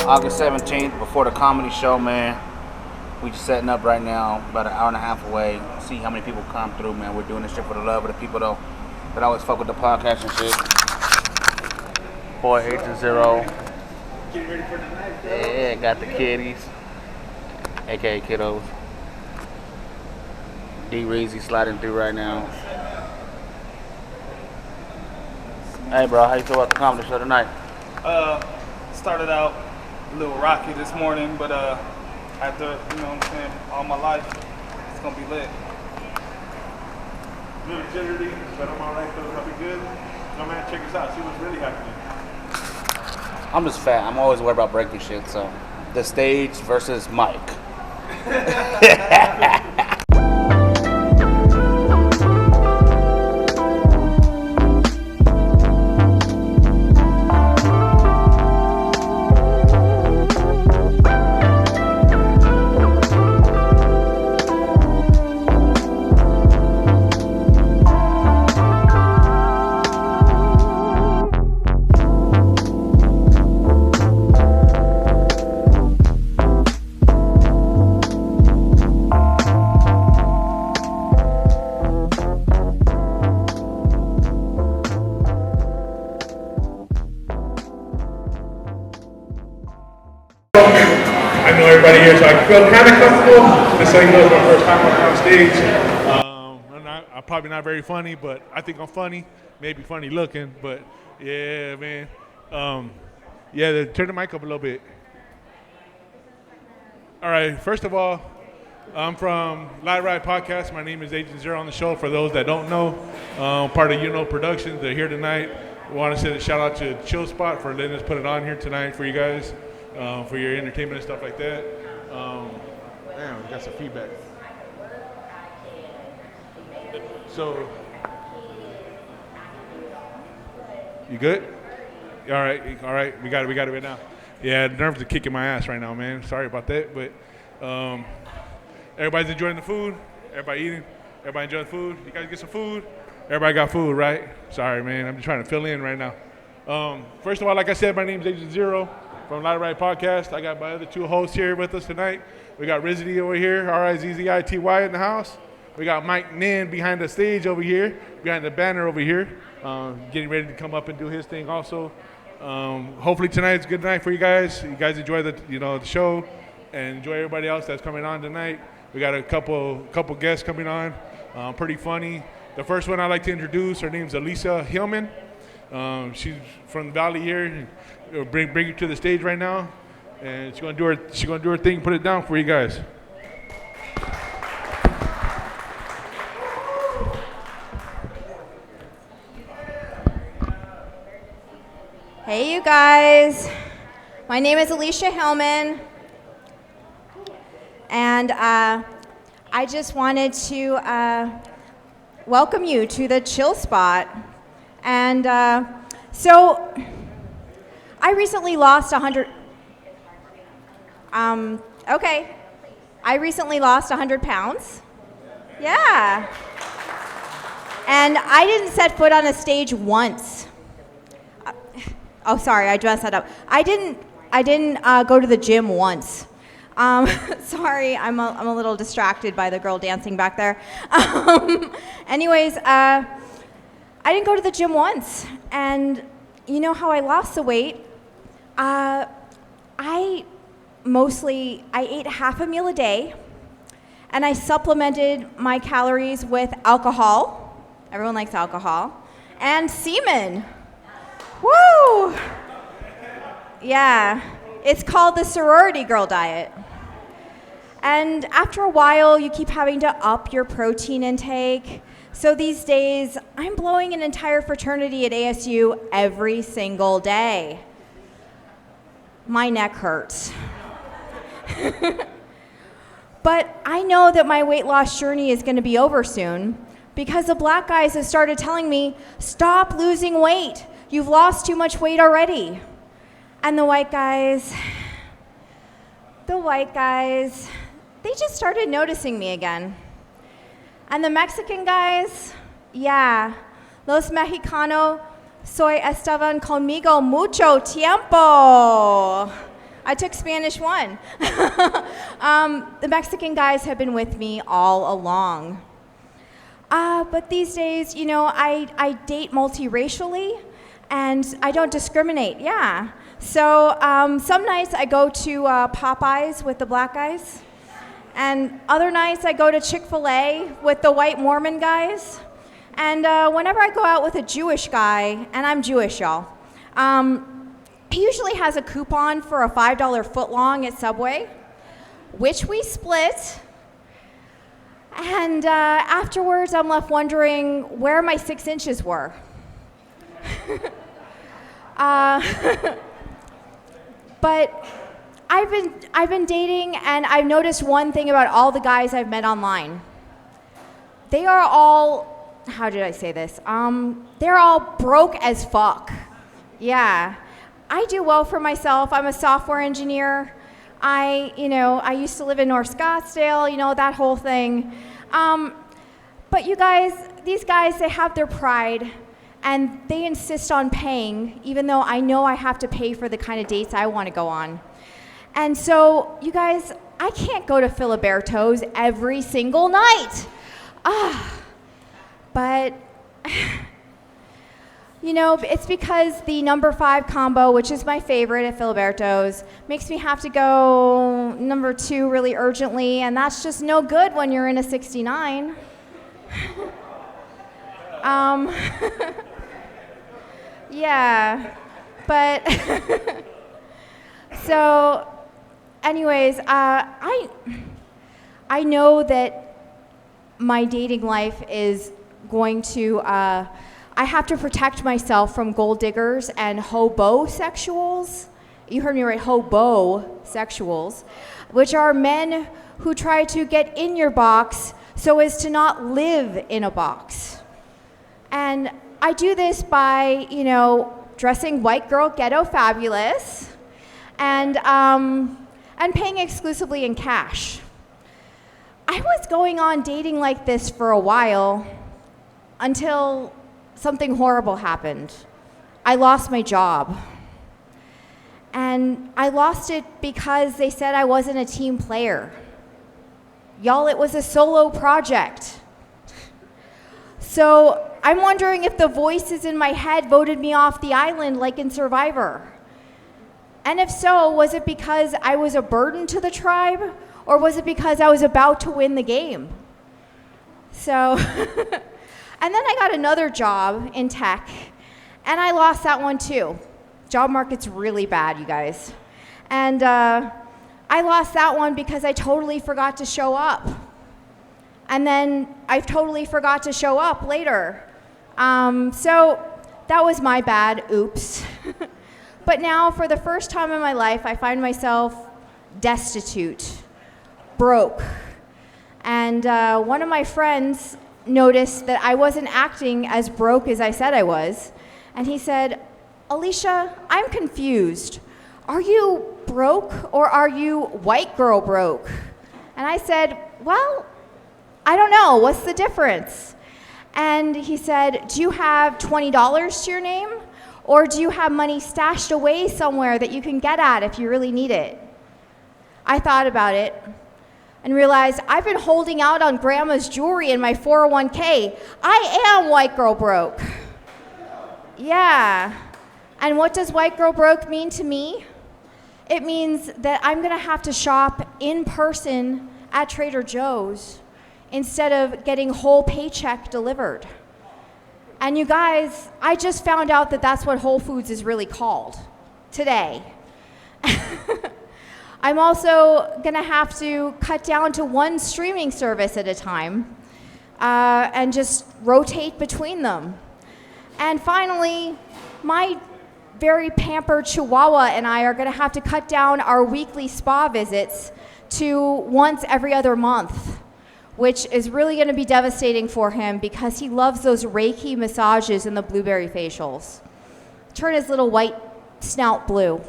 August 17th, before the comedy show, man. We just setting up right now, about an hour and a half away. See how many people come through, man. We're doing this shit for the love of the people, though, that always fuck with the podcast and shit. Boy, Agent Zero. Getting ready for the night, bro. Yeah, got the kiddies, aka kiddos. D Reezy sliding through right now. Hey, bro, how you feel about the comedy show tonight? Started out a little rocky this morning, but after, you know what I'm saying, all my life, it's gonna be lit. Good agility, but I'm all right, though. I'll be good. No, man, check us out. See what's really happening. I'm just fat. I'm always worried about breaking shit, so the stage versus Mike. I know everybody here, so I feel kind of comfortable. Just so you know, it's my first time on stage. I'm probably not very funny, but I think I'm funny. Maybe funny looking, but yeah, man. Turn the mic up a little bit. All right, first of all, I'm from Light Ride Podcast. My name is Agent Zero on the show. For those that don't know, part of Productions. They're here tonight. I want to send a shout out to Chill Spot for letting us put it on here tonight for you guys. For your entertainment and stuff like that. Damn, we got some feedback. So, you good? All right, we got it right now. Yeah, nerves are kicking my ass right now, man. Sorry about that, but everybody's enjoying the food. Everybody eating. Everybody enjoying the food. You guys get some food. Everybody got food, right? Sorry, man. I'm just trying to fill in right now. First of all, like I said, my name is Agent Zero from Light Ride Podcast. I got my other two hosts here with us tonight. We got Rizzy over here, R-I-Z-Z-I-T-Y in the house. We got Mike Nin behind the stage over here, behind the banner over here, getting ready to come up and do his thing also. Hopefully tonight's a good night for you guys. You guys enjoy the show and enjoy everybody else that's coming on tonight. We got a couple guests coming on, pretty funny. The first one I'd like to introduce, her name's Elisa Hillman. She's from the Valley here. Bring her to the stage right now, and she's gonna do her thing. Put it down for you guys. Hey, you guys. My name is Alicia Hillman, and I just wanted to welcome you to the Chill Spot. And so I recently lost 100. I recently lost 100 pounds. Yeah. And I didn't set foot on a stage once. Sorry, I dressed that up. I didn't go to the gym once. Sorry, I'm a little distracted by the girl dancing back there. Anyways, I didn't go to the gym once. And you know how I lost the weight? I ate half a meal a day, and I supplemented my calories with alcohol. Everyone likes alcohol. And semen. Woo! Yeah, it's called the sorority girl diet. And after a while, you keep having to up your protein intake. So these days, I'm blowing an entire fraternity at ASU every single day. My neck hurts. But I know that my weight loss journey is going to be over soon because the black guys have started telling me, stop losing weight. You've lost too much weight already. And the white guys, they just started noticing me again. And the Mexican guys, yeah, los mexicanos soy estaban conmigo mucho tiempo. I took Spanish 1. The Mexican guys have been with me all along. But these days, you know, I date multiracially, and I don't discriminate, yeah. So some nights I go to Popeyes with the black guys, and other nights I go to Chick-fil-A with the white Mormon guys. And whenever I go out with a Jewish guy, and I'm Jewish, y'all, he usually has a coupon for a $5 footlong at Subway, which we split. And afterwards, I'm left wondering where my 6 inches were. But I've been dating, and I've noticed one thing about all the guys I've met online. They are all, how did I say this? They're all broke as fuck. Yeah. I do well for myself. I'm a software engineer. I used to live in North Scottsdale, you know, that whole thing. But you guys, these guys, they have their pride, and they insist on paying, even though I know I have to pay for the kind of dates I want to go on. And so, you guys, I can't go to Filiberto's every single night. But, you know, it's because the number 5 combo, which is my favorite at Filiberto's, makes me have to go number 2 really urgently, and that's just no good when you're in a 69. Yeah, but so anyways, I know that my dating life is going to, I have to protect myself from gold diggers and hobosexuals. You heard me right, hobosexuals, which are men who try to get in your box so as to not live in a box. And I do this by, you know, dressing white girl ghetto fabulous and paying exclusively in cash. I was going on dating like this for a while until something horrible happened. I lost my job. And I lost it because they said I wasn't a team player. Y'all, it was a solo project. So I'm wondering if the voices in my head voted me off the island like in Survivor. And if so, was it because I was a burden to the tribe, or was it because I was about to win the game? So, and then I got another job in tech, and I lost that one too. Job market's really bad, you guys. And I lost that one because I totally forgot to show up. And then I totally forgot to show up later. So that was my bad, oops. But now, for the first time in my life, I find myself destitute, broke. And one of my friends noticed that I wasn't acting as broke as I said I was. And he said, "Alicia, I'm confused. Are you broke or are you white girl broke?" And I said, "Well, I don't know. What's the difference?" And he said, "Do you have $20 to your name? Or do you have money stashed away somewhere that you can get at if you really need it?" I thought about it and realized I've been holding out on grandma's jewelry in my 401k. I am white girl broke. Yeah. And what does white girl broke mean to me? It means that I'm gonna have to shop in person at Trader Joe's instead of getting whole paycheck delivered. And you guys, I just found out that that's what Whole Foods is really called today. I'm also gonna have to cut down to one streaming service at a time and just rotate between them. And finally, my very pampered Chihuahua and I are gonna have to cut down our weekly spa visits to once every other month, which is really gonna be devastating for him because he loves those Reiki massages and the blueberry facials. Turn his little white snout blue.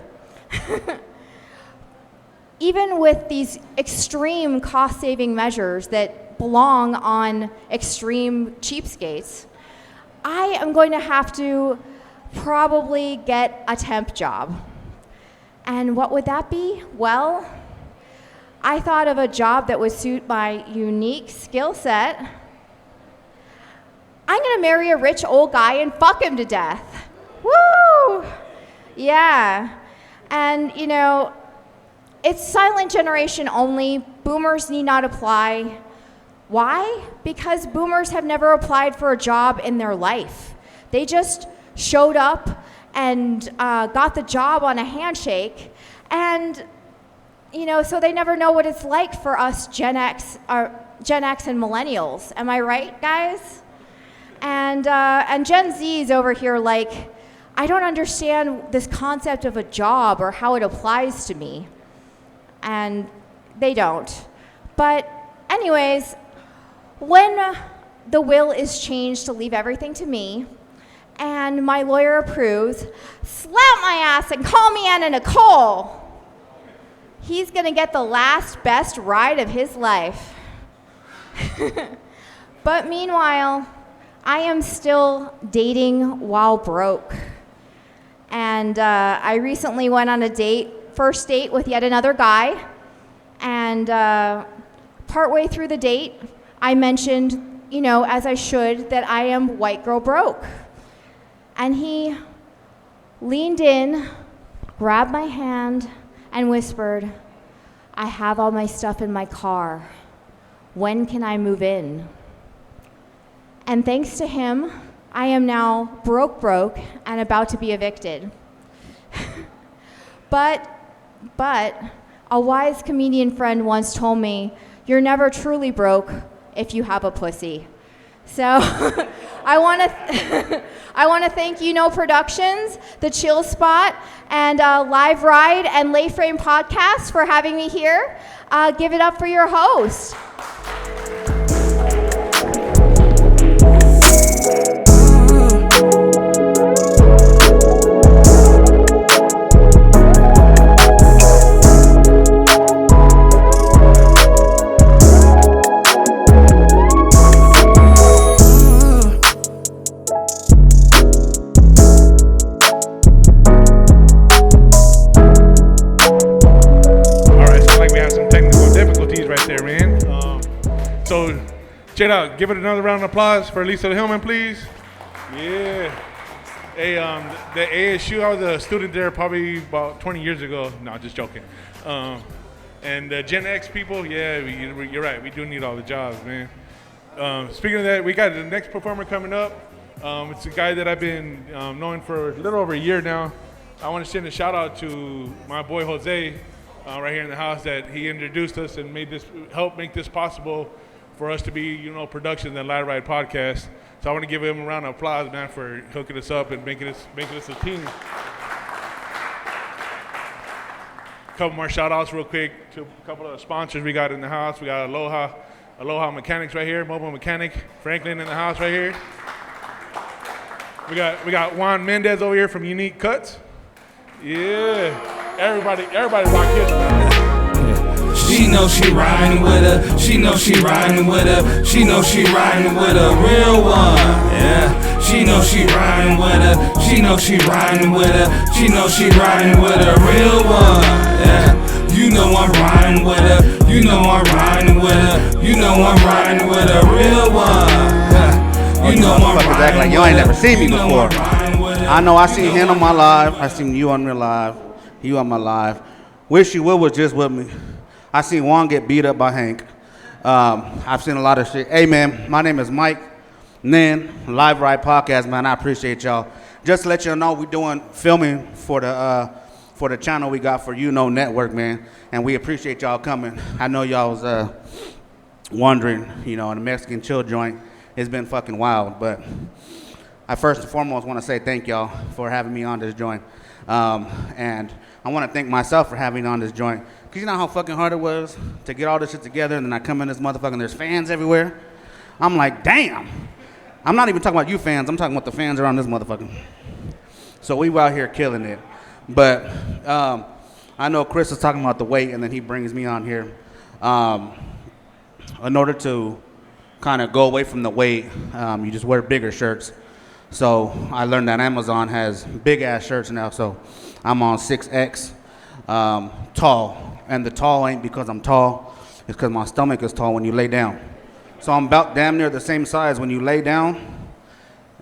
Even with these extreme cost-saving measures that belong on extreme cheapskates, I am going to have to probably get a temp job. And what would that be? Well, I thought of a job that would suit my unique skill set. I'm gonna marry a rich old guy and fuck him to death. Woo! Yeah. And, you know, it's silent generation only. Boomers need not apply. Why? Because boomers have never applied for a job in their life. They just showed up and got the job on a handshake. And, you know, so they never know what it's like for us Gen X and millennials. Am I right, guys? And Gen Z's over here like, I don't understand this concept of a job or how it applies to me. And they don't. But anyways, when the will is changed to leave everything to me, and my lawyer approves, slap my ass and call me Anna Nicole. He's gonna get the last best ride of his life. But meanwhile, I am still dating while broke. And I recently went on a first date with yet another guy. And partway through the date, I mentioned, you know, as I should, that I am white girl broke. And he leaned in, grabbed my hand, and whispered, I have all my stuff in my car. When can I move in? And thanks to him, I am now broke, and about to be evicted. But a wise comedian friend once told me, you're never truly broke if you have a pussy. So I want to thank You Know Productions, The Chill Spot, and Live Ride and Lay Frame Podcast for having me here. Give it up for your host. Check it out. Give it another round of applause for Lisa Hillman, please. Yeah. Hey, the ASU, I was a student there probably about 20 years ago. No, just joking. And the Gen X people, yeah, you're right. We do need all the jobs, man. Speaking of that, we got the next performer coming up. It's a guy that I've been knowing for a little over a year now. I want to send a shout out to my boy Jose right here in the house that he introduced us and helped make this possible for us to be, you know, production and Live Ride Podcast. So I want to give him a round of applause, man, for hooking us up and making us a team. A couple more shout outs real quick to a couple of sponsors we got in the house. We got Aloha Mechanics right here, Mobile Mechanic, Franklin in the house right here. We got Juan Mendez over here from Unique Cuts. Yeah. Everybody rock his, man. She know she riding with her. She know she riding with her. She know she riding with a real one. Yeah. She know she riding with her. She know she riding with her. She know she riding with a real one. Yeah. You know I'm riding with her. You know I'm riding with her. You know I'm riding with a real one. Yeah. You know I'm riding act like you ain't never seen me before. I know I seen him on my live. I seen you on real live. You on my live. Wish You Will was just with me. I seen Juan get beat up by Hank. I've seen a lot of shit. Hey, man, my name is Mike Nin, Live Ride Podcast, man. I appreciate y'all. Just to let you know, we're doing filming for the channel we got for You Know Network, man. And we appreciate y'all coming. I know y'all was wondering, you know, the Mexican chill joint has been fucking wild. But I first and foremost want to say thank y'all for having me on this joint. And I want to thank myself for having me on this joint. Because you know how fucking hard it was to get all this shit together, and then I come in this motherfucker and there's fans everywhere. I'm like, damn. I'm not even talking about you fans. I'm talking about the fans around this motherfucker. So we were out here killing it. But I know Chris is talking about the weight, and then he brings me on here. In order to kind of go away from the weight, you just wear bigger shirts. So I learned that Amazon has big-ass shirts now, so I'm on 6X. tall. And the tall ain't because I'm tall. It's because my stomach is tall when you lay down. So I'm about damn near the same size when you lay down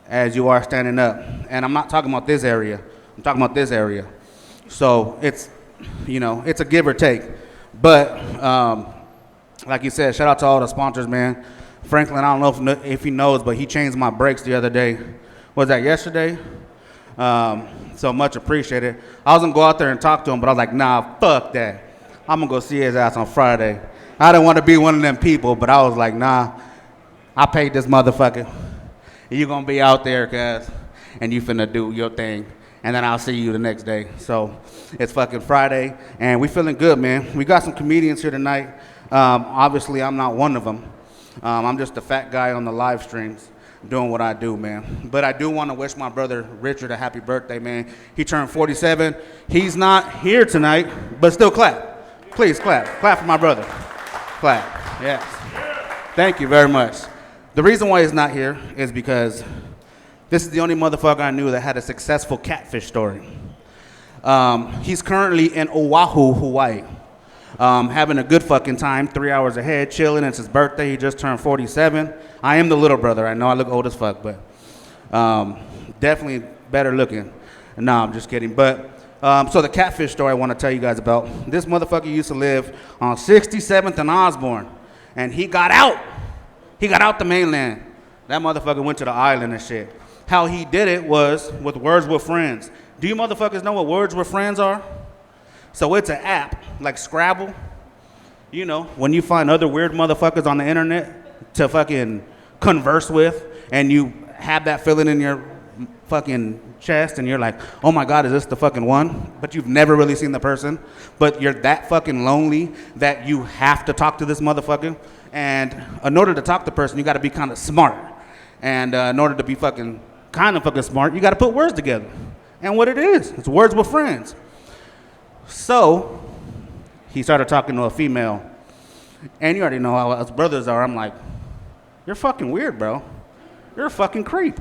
as you are standing up. And I'm not talking about this area. I'm talking about this area. So it's, it's a give or take. But like you said, shout out to all the sponsors, man. Franklin, I don't know if he knows, but he changed my brakes the other day. Was that yesterday? So much appreciated. I was going to go out there and talk to him, but I was like, nah, fuck that. I'm going to go see his ass on Friday. I didn't want to be one of them people, but I was like, nah, I paid this motherfucker. You going to be out there, cuz, and you finna do your thing. And then I'll see you the next day. So it's fucking Friday, and we feeling good, man. We got some comedians here tonight. Obviously, I'm not one of them. I'm just a fat guy on the live streams doing what I do, man. But I do want to wish my brother Richard a happy birthday, man. He turned 47. He's not here tonight, but still clap. Please clap. Clap for my brother. Clap. Yes. Thank you very much. The reason why he's not here is because this is the only motherfucker I knew that had a successful catfish story. He's currently in Oahu, Hawaii. Having a good fucking time, 3 hours ahead, chilling. It's his birthday. He just turned 47. I am the little brother. I know I look old as fuck, but definitely better looking. No, I'm just kidding. But so the catfish story I want to tell you guys about. This motherfucker used to live on 67th and Osborne, and he got out. He got out the mainland. That motherfucker went to the island and shit. How he did it was with Words with Friends. Do you motherfuckers know what Words with Friends are? So it's an app like Scrabble. You know, when you find other weird motherfuckers on the internet to fucking converse with, and you have that feeling in your fucking chest, and you're like, oh my God, is this the fucking one? But you've never really seen the person, but you're that fucking lonely that you have to talk to this motherfucker. And in order to talk to the person, you gotta be kind of smart. And in order to be fucking kind of fucking smart, you gotta put words together. And what it is, it's Words with Friends. So he started talking to a female, and you already know how us brothers are. I'm like, you're fucking weird, bro. You're a fucking creep.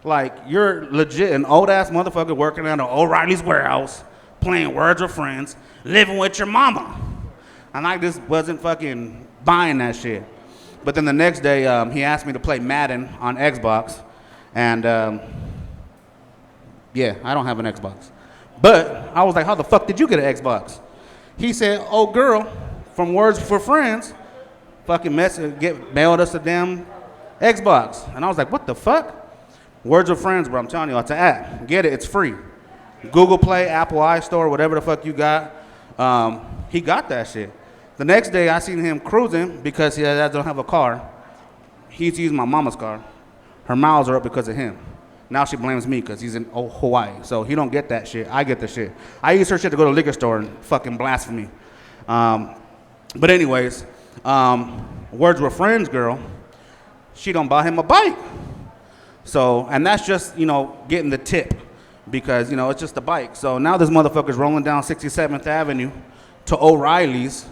Like, you're legit an old-ass motherfucker working at an O'Reilly's warehouse, playing Words with Friends, living with your mama. And I just wasn't fucking buying that shit. But then the next day, he asked me to play Madden on Xbox, and yeah, I don't have an Xbox. But I was like, how the fuck did you get an Xbox? He said, oh, girl from Words for Friends fucking mailed us a damn Xbox. And I was like, what the fuck? Words with Friends, bro, I'm telling you, it's an app. Get it, it's free. Google Play, Apple iStore, whatever the fuck you got. He got that shit. The next day, I seen him cruising because he doesn't have a car. He used to use my mama's car. Her miles are up because of him. Now she blames me because he's in Hawaii. So he don't get that shit. I get the shit. I use her shit to go to the liquor store and fucking blasphemy. But anyways, Words with Friends girl, she don't buy him a bike. So, and that's just, getting the tip because, it's just a bike. So now this motherfucker's rolling down 67th Avenue to O'Reilly's.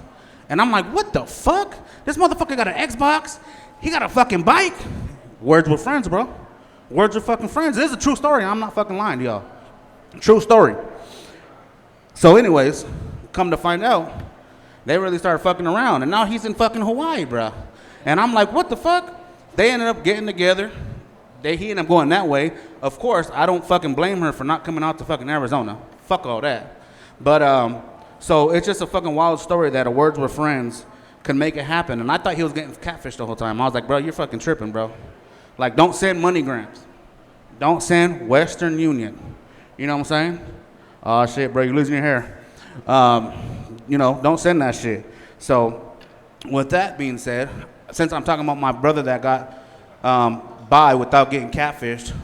And I'm like, what the fuck? This motherfucker got an Xbox? He got a fucking bike? Words with Friends, bro. Words with fucking Friends. This is a true story. I'm not fucking lying to y'all. True story. So anyways, come to find out, they really started fucking around. And now he's in fucking Hawaii, bro. And I'm like, what the fuck? They ended up getting together. He ended up going that way. Of course, I don't fucking blame her for not coming out to fucking Arizona. Fuck all that. But, so it's just a fucking wild story that a Words with Friends can make it happen. And I thought he was getting catfished the whole time. I was like, bro, you're fucking tripping, bro. Like, don't send MoneyGrams. Don't send Western Union. You know what I'm saying? Oh, shit, bro, you're losing your hair. Don't send that shit. So with that being said, since I'm talking about my brother that got by without getting catfished,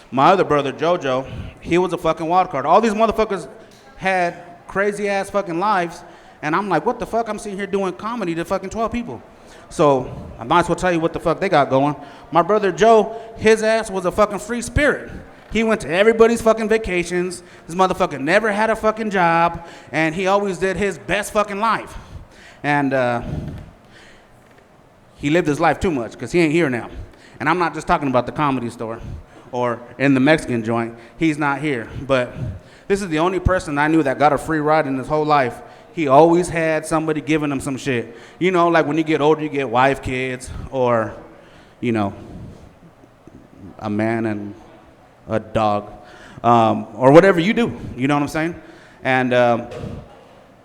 my other brother, JoJo, he was a fucking wild card. All these motherfuckers had crazy ass fucking lives, and I'm like, what the fuck? I'm sitting here doing comedy to fucking 12 people. So I might as well tell you what the fuck they got going. My brother Joe, his ass was a fucking free spirit. He went to everybody's fucking vacations. This motherfucker never had a fucking job, and he always did his best fucking life. And he lived his life too much because he ain't here now. And I'm not just talking about the Comedy Store or in the Mexican joint. He's not here. But This is the only person I knew that got a free ride in his whole life. He always had somebody giving him some shit. You know, like when you get older, you get wife, kids, or, you know, a man and a dog, or whatever you do. You know what I'm saying? And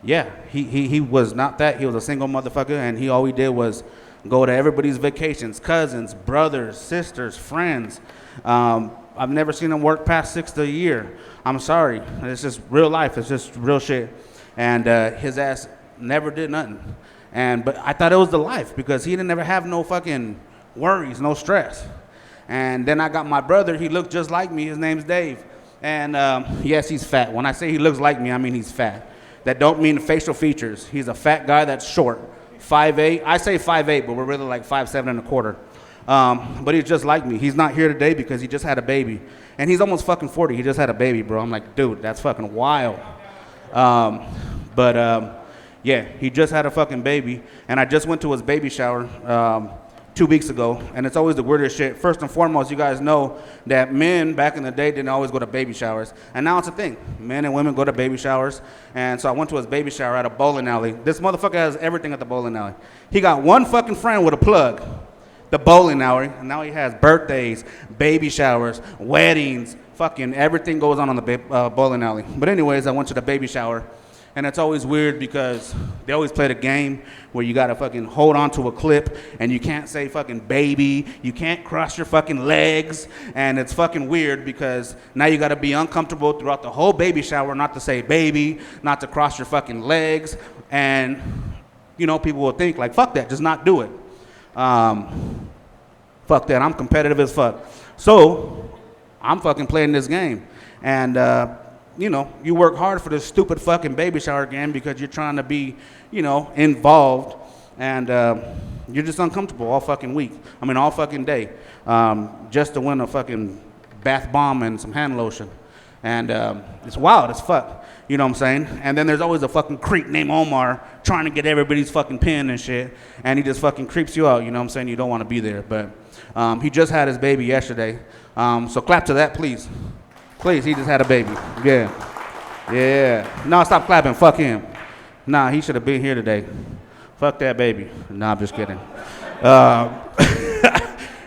yeah, he was not that. He was a single motherfucker, and all he did was go to everybody's vacations, cousins, brothers, sisters, friends. I've never seen him work past 6 a year. I'm sorry. It's just real life. It's just real shit. And his ass never did nothing. But I thought it was the life because he didn't ever have no fucking worries, no stress. And then I got my brother. He looked just like me. His name's Dave. And yes, he's fat. When I say he looks like me, I mean he's fat. That don't mean facial features. He's a fat guy that's short. 5'8". I say 5'8", but we're really like 5'7" and a quarter. But he's just like me. He's not here today because he just had a baby. And he's almost fucking 40. He just had a baby, bro. I'm like, dude, that's fucking wild. Yeah, he just had a fucking baby. And I just went to his baby shower 2 weeks ago. And it's always the weirdest shit. First and foremost, you guys know that men back in the day didn't always go to baby showers. And now it's a thing. Men and women go to baby showers. And so I went to his baby shower at a bowling alley. This motherfucker has everything at the bowling alley. He got one fucking friend with a plug. The bowling alley, and now he has birthdays, baby showers, weddings, fucking everything goes on the bowling alley. But anyways, I went to the baby shower, and it's always weird because they always play the game where you gotta fucking hold on to a clip, and you can't say fucking baby, you can't cross your fucking legs, and it's fucking weird because now you gotta be uncomfortable throughout the whole baby shower not to say baby, not to cross your fucking legs, and you know, people will think like, fuck that, just not do it. Fuck that, I'm competitive as fuck. So, I'm fucking playing this game. And, you know, you work hard for this stupid fucking baby shower game because you're trying to be, you know, involved. And you're just uncomfortable all fucking week. I mean, all fucking day. Just to win a fucking bath bomb and some hand lotion. And it's wild as fuck. You know what I'm saying? And then there's always a fucking creep named Omar trying to get everybody's fucking pin and shit. And he just fucking creeps you out. You know what I'm saying? You don't want to be there. But he just had his baby yesterday. So clap to that, please. Please, he just had a baby. Yeah. Yeah. No, stop clapping. Fuck him. Nah, he should have been here today. Fuck that baby. Nah, I'm just kidding.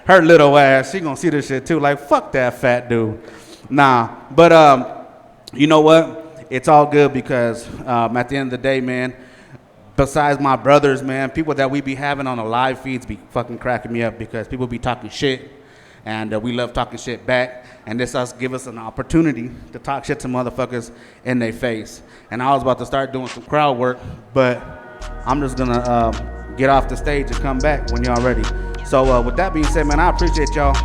Her little ass, she gonna see this shit too. Like, fuck that fat dude. Nah, but you know what? It's all good because at the end of the day, man, besides my brothers, man, people that we be having on the live feeds be fucking cracking me up because people be talking shit, and we love talking shit back, and this give us an opportunity to talk shit to motherfuckers in their face. And I was about to start doing some crowd work, but I'm just gonna get off the stage and come back when y'all ready. So with that being said, man, I appreciate y'all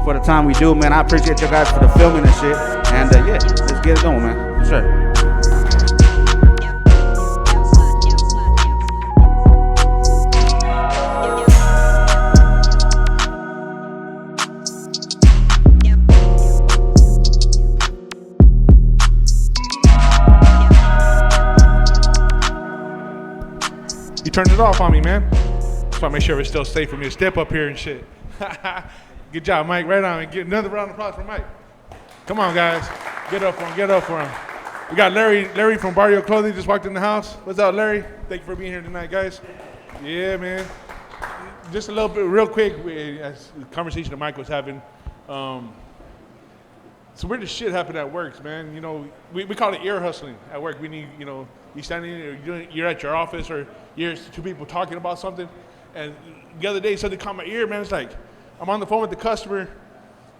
for the time we do, man. I appreciate you guys for the filming and shit. And yeah, let's get it going, man. For sure. You turned it off on me, man. Just want to make sure it's still safe for me to step up here and shit. Good job, Mike. Right on. Get another round of applause for Mike. Come on, guys. Get up for him. Get up for him. We got Larry from Barrio Clothing just walked in the house. What's up, Larry? Thank you for being here tonight, guys. Yeah, man. Just a little bit, real quick, as the conversation that Mike was having. Some weird shit happened at work, man. You know, we call it ear hustling at work. We need, you know, you standing, you're at your office, or you're two people talking about something. And the other day, something caught my ear, man. It's like, I'm on the phone with the customer,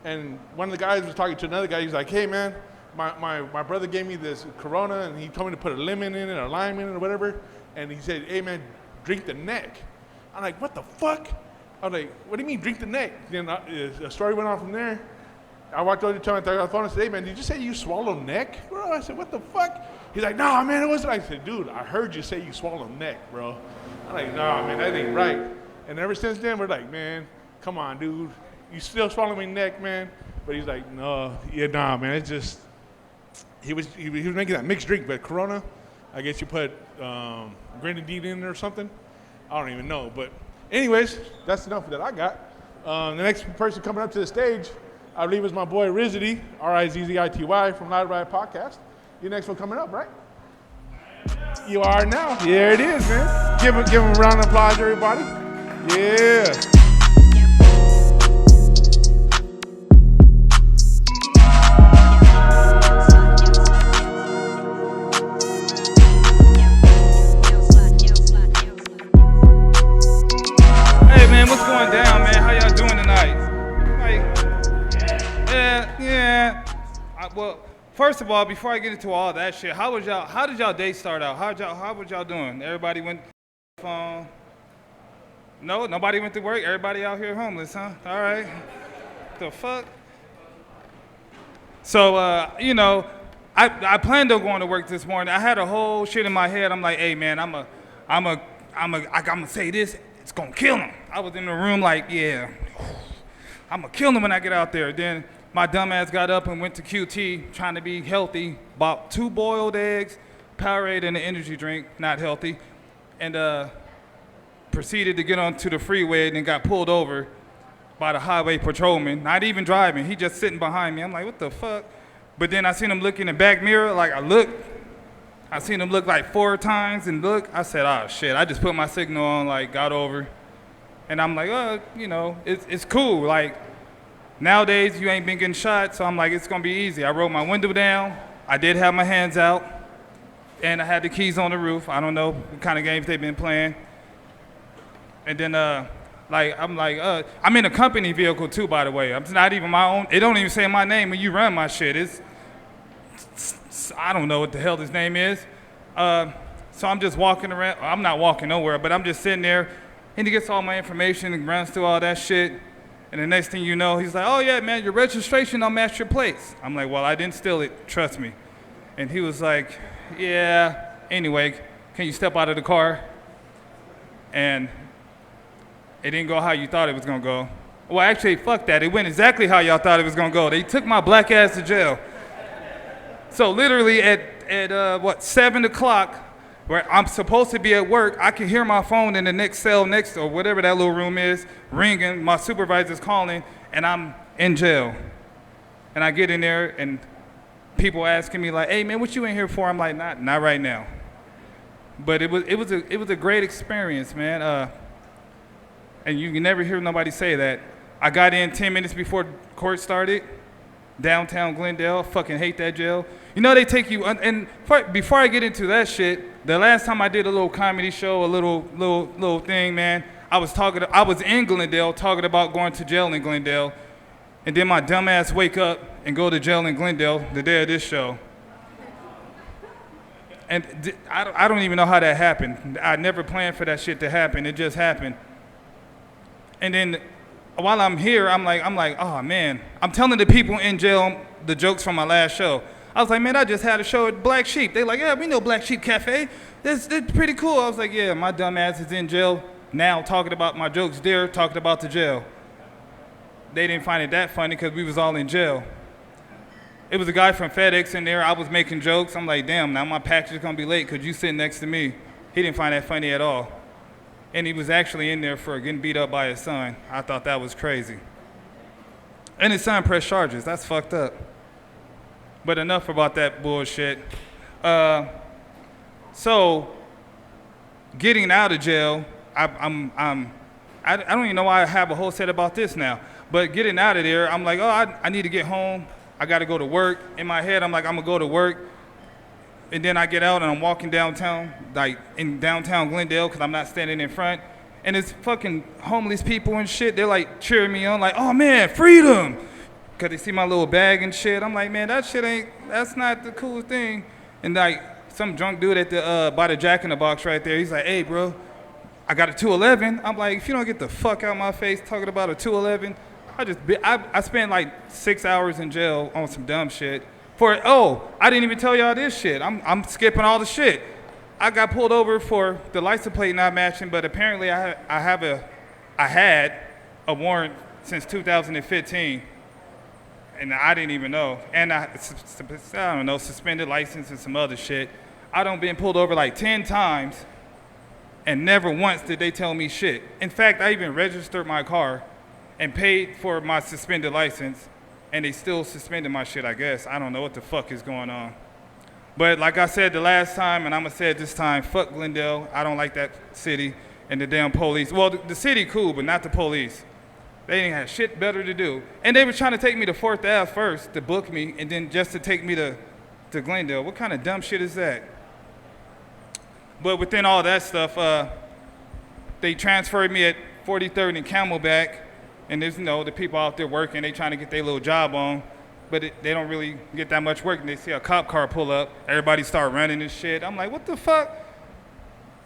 and one of the guys was talking to another guy. He's like, hey, man, my brother gave me this Corona, and he told me to put a lemon in it, or lime in it, or whatever. And he said, hey, man, drink the neck. I'm like, what the fuck? I was like, what do you mean, drink the neck? Then a story went on from there. I walked over to him on the phone and said, hey, man, did you say you swallow neck, bro? I said, what the fuck? He's like, no, man, it wasn't. I said, dude, I heard you say you swallow neck, bro. I'm like, no, man, that ain't right. And ever since then, we're like, man, come on, dude. You still swallowing neck, man? But he's like, no, yeah, nah, man, it's just, he was making that mixed drink, but Corona, I guess you put grenadine in it or something. I don't even know. But anyways, that's enough that I got. The next person coming up to the stage, I believe, is my boy Rizzity, R-I-Z-Z-I-T-Y, from Light Ride Podcast. Your next one coming up, right? You are now. There it is, man. Give him a round of applause, everybody. Yeah. Hey man, what's going down, man? How y'all doing tonight? Like, yeah. Well, first of all, before I get into all that shit, how did y'all day start out? How was y'all doing? Everybody went phone? No, nobody went to work. Everybody out here homeless, huh? All right. The fuck? So, you know, I planned on going to work this morning. I had a whole shit in my head. I'm like, hey man, I'm gonna say this. It's gonna kill him. I was in the room like, yeah, I'm gonna kill him when I get out there. Then my dumb ass got up and went to QT trying to be healthy. Bought 2 boiled eggs, Powerade, and an energy drink, not healthy, and proceeded to get onto the freeway and then got pulled over by the highway patrolman. Not even driving. He just sitting behind me. I'm like, what the fuck? But then I seen him look in the back mirror. Like I seen him look like 4 times and look. I said, oh shit. I just put my signal on, like got over. And I'm like, oh, you know, it's cool. Like nowadays you ain't been getting shot, so I'm like, it's gonna be easy. I rolled my window down. I did have my hands out. And I had the keys on the roof. I don't know what kind of games they've been playing. And then I'm in a company vehicle too, by the way. I'm not even my own. It don't even say my name when you run my shit. I don't know what the hell this name is. So I'm just walking around. I'm not walking nowhere, but I'm just sitting there. And he gets all my information and runs through all that shit. And the next thing you know, he's like, oh yeah, man, your registration don't match your plates. I'm like, well, I didn't steal it, trust me. And he was like, yeah, anyway, can you step out of the car? And it didn't go how you thought it was gonna go. Well, actually, fuck that. It went exactly how y'all thought it was gonna go. They took my black ass to jail. So literally at 7 o'clock, where I'm supposed to be at work, I can hear my phone in the next cell next, or whatever that little room is, ringing, my supervisor's calling, and I'm in jail. And I get in there, and people asking me like, hey man, what you in here for? I'm like, not right now. But it was a great experience, man. And you can never hear nobody say that. I got in 10 minutes before court started, downtown Glendale. Fucking hate that jail. You know they take you, and before I get into that shit, the last time I did a little comedy show, a little thing, man, I was in Glendale talking about going to jail in Glendale, and then my dumb ass wake up and go to jail in Glendale the day of this show. And I don't even know how that happened. I never planned for that shit to happen. It just happened. And then while I'm here, I'm like, oh man. I'm telling the people in jail the jokes from my last show. I was like, man, I just had a show at Black Sheep. They like, yeah, we know Black Sheep Cafe. That's pretty cool. I was like, yeah, my dumb ass is in jail now talking about my jokes there, talking about the jail. They didn't find it that funny because we was all in jail. It was a guy from FedEx in there. I was making jokes. I'm like, damn, now my package is gonna be late because you sitting next to me. He didn't find that funny at all. And he was actually in there for getting beat up by his son. I thought that was crazy. And his son pressed charges. That's fucked up. But enough about that bullshit. So, getting out of jail, I don't even know why I have a whole set about this now. But getting out of there, I'm like, oh, I need to get home. I got to go to work. In my head, I'm like, I'm gonna go to work. And then I get out and I'm walking downtown, like in downtown Glendale, because I'm not standing in front. And it's fucking homeless people and shit. They're like cheering me on, like, oh man, freedom. Because they see my little bag and shit. I'm like, man, that's not the coolest thing. And like some drunk dude at the by the Jack in the Box right there, he's like, hey bro, I got a 211. I'm like, if you don't get the fuck out of my face talking about a 211, I spent like 6 hours in jail on some dumb shit. I didn't even tell y'all this shit. I'm skipping all the shit. I got pulled over for the license plate not matching, but apparently I had a warrant since 2015, and I didn't even know. And I don't know, suspended license and some other shit. I done been pulled over like 10 times, and never once did they tell me shit. In fact, I even registered my car and paid for my suspended license, and they still suspended my shit, I guess. I don't know what the fuck is going on. But like I said the last time, and I'm gonna say it this time, fuck Glendale. I don't like that city and the damn police. Well, the city cool, but not the police. They didn't have shit better to do. And they were trying to take me to 4th Ave first to book me, and then just to take me to Glendale. What kind of dumb shit is that? But within all that stuff, they transferred me at 43rd and Camelback, and there's, the people out there working, they trying to get their little job on, but they don't really get that much work, and they see a cop car pull up, everybody start running and shit. I'm like, what the fuck?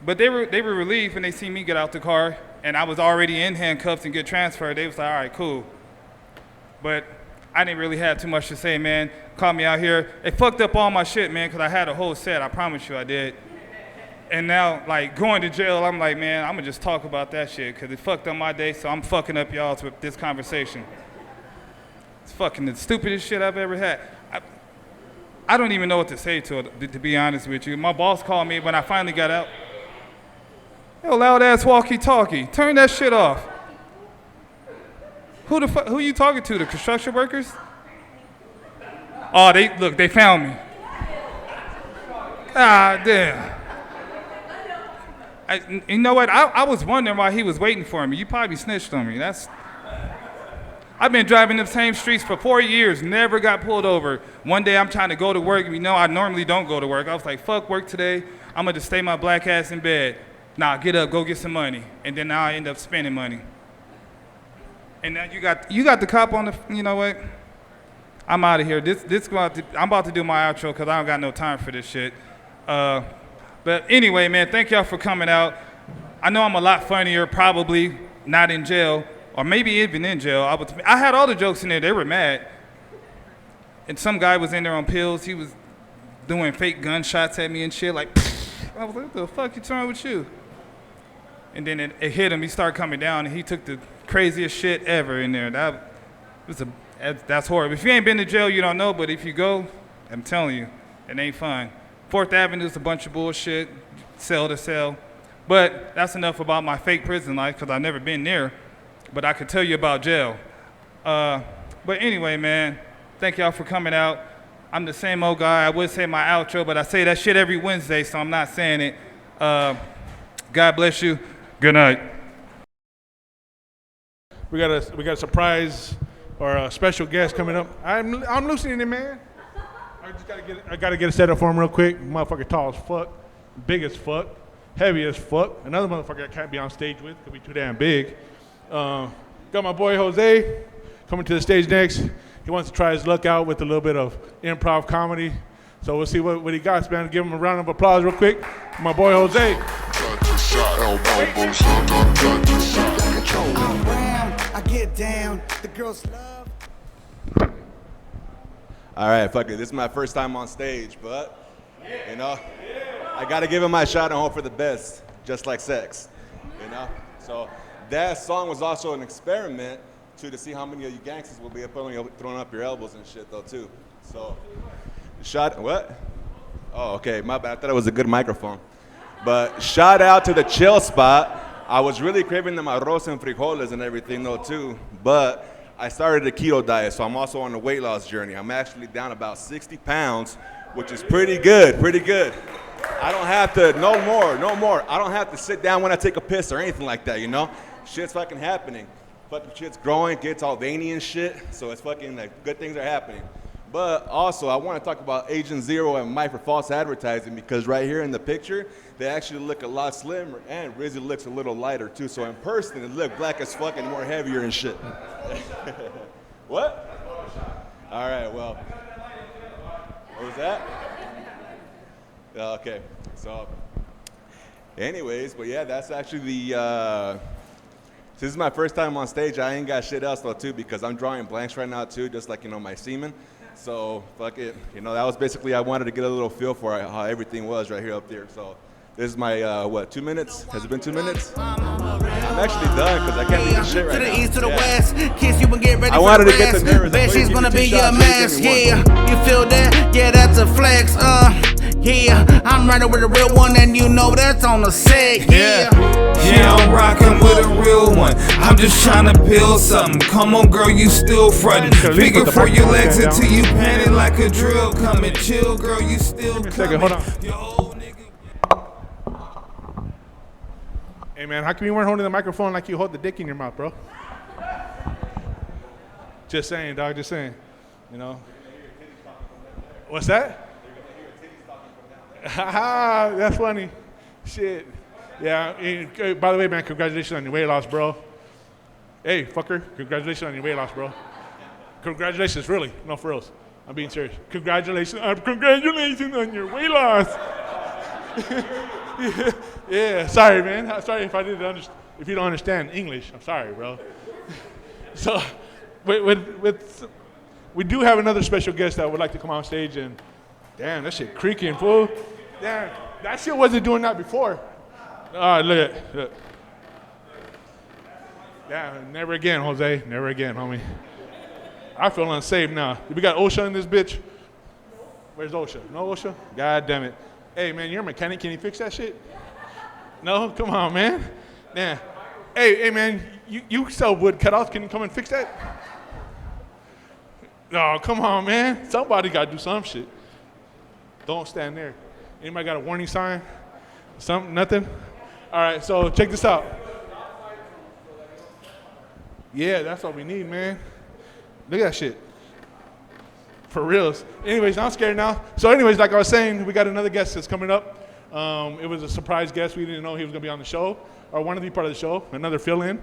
But they were relieved when they see me get out the car, and I was already in handcuffs and get transferred. They was like, all right, cool. But I didn't really have too much to say, man. Caught me out here. It fucked up all my shit, man, because I had a whole set. I promise you I did. And now, like, going to jail, I'm like, man, I'm going to just talk about that shit because it fucked up my day, so I'm fucking up y'all's with this conversation. It's fucking the stupidest shit I've ever had. I don't even know what to say to it, to be honest with you. My boss called me when I finally got out. Yo, loud-ass walkie-talkie. Turn that shit off. Who you talking to, the construction workers? Oh, they found me. God damn. You know what? I was wondering why he was waiting for me. You probably snitched on me. I've been driving the same streets for 4 years, never got pulled over. One day I'm trying to go to work. I normally don't go to work. I was like, fuck work today. I'm going to stay my black ass in bed. Nah, get up, go get some money. And then now I end up spending money. And now you got the cop on the, you know what? I'm out of here. I'm about to do my outro because I don't got no time for this shit. But anyway, man, thank y'all for coming out. I know I'm a lot funnier, probably not in jail, or maybe even in jail. I had all the jokes in there. They were mad. And some guy was in there on pills. He was doing fake gunshots at me and shit. Like, I was like, what the fuck is wrong with you? And then it hit him. He started coming down, and he took the craziest shit ever in there. That's horrible. If you ain't been to jail, you don't know. But if you go, I'm telling you, it ain't fun. 4th Avenue is a bunch of bullshit, cell to cell. But that's enough about my fake prison life because I've never been there. But I could tell you about jail. But anyway, man, thank y'all for coming out. I'm the same old guy. I would say my outro, but I say that shit every Wednesday, so I'm not saying it. God bless you. Good night. We got a surprise or a special guest coming up. I'm loosening it, man. I gotta get it set up for him real quick. Motherfucker tall as fuck, big as fuck, heavy as fuck. Another motherfucker I can't be on stage with because we too damn big. Got my boy Jose coming to the stage next. He wants to try his luck out with a little bit of improv comedy. So we'll see what he got, man. Give him a round of applause real quick. My boy Jose. I get down, the girls love. All right, fuck it. This is my first time on stage, but, I got to give it my shot and hope for the best, just like sex, So that song was also an experiment, to see how many of you gangsters will be throwing up your elbows and shit, though, too. So, what? Oh, okay, my bad. I thought it was a good microphone. But shout out to the Chill Spot. I was really craving them arroz and frijoles and everything, though, too. But I started a keto diet, so I'm also on a weight loss journey. I'm actually down about 60 pounds, which is pretty good. I don't have to, no more. I don't have to sit down when I take a piss or anything like that, Shit's fucking happening. Fucking shit's growing, gets all veiny and shit, so it's fucking, like, good things are happening. But also, I want to talk about Agent Zero and Mike for false advertising, because right here in the picture, they actually look a lot slimmer, and Rizzy looks a little lighter too. So in person, it look black as fuck and more heavier and shit. What? All right, well, what was that? Okay, so anyways, but yeah, that's actually the, this is my first time on stage. I ain't got shit else though too, because I'm drawing blanks right now too, just like, my semen. So fuck it, that was basically, I wanted to get a little feel for how everything was right here up there. So This is my, 2 minutes? Has it been 2 minutes? I'm actually done because I can't do this shit right To the now. east, to the Yeah. west, kiss you and get ready I for wanted the to get rest. the nerves. Bet Before you she's give gonna me be 2 your shots, mask, you give me yeah. You feel that? Yeah, that's a flex, yeah. I'm riding with a real one and you know that's on the set, yeah. Yeah, I'm rockin' with a real one. I'm just tryna build something. Come on, girl, you still frontin'. Figure for your legs until you panic like a drill coming. Chill, girl, you still Give me a coming. second, hold on. Your old nigga. Hey man, how come you weren't holding the microphone like you hold the dick in your mouth, bro? Just saying, dog, just saying. You know? What's that? Haha, that's funny. Shit. Yeah, by the way, man, congratulations on your weight loss, bro. Hey, fucker, congratulations on your weight loss, bro. Congratulations, really. No, for reals. I'm being serious. Congratulations on your weight loss. Yeah, sorry, man. Sorry if I didn't understand. If you don't understand English, I'm sorry, bro. So, we do have another special guest that would like to come on stage, and damn, that shit creaking, fool. Damn, that shit wasn't doing that before. Oh, look. Yeah, never again, Jose. Never again, homie. I feel unsafe now. We got OSHA in this bitch. Where's OSHA? No OSHA? God damn it. Hey, man, you're a mechanic. Can you fix that shit? No? Come on, man. Yeah. Hey, man, you sell wood cutouts. Can you come and fix that? No, come on, man. Somebody got to do some shit. Don't stand there. Anybody got a warning sign? Something? Nothing? All right, so check this out. Yeah, that's what we need, man. Look at that shit. For reals. Anyways, I'm scared now. So anyways, like I was saying, we got another guest that's coming up. It was a surprise guest. We didn't know he was going to be on the show or want to be part of the show, another fill-in.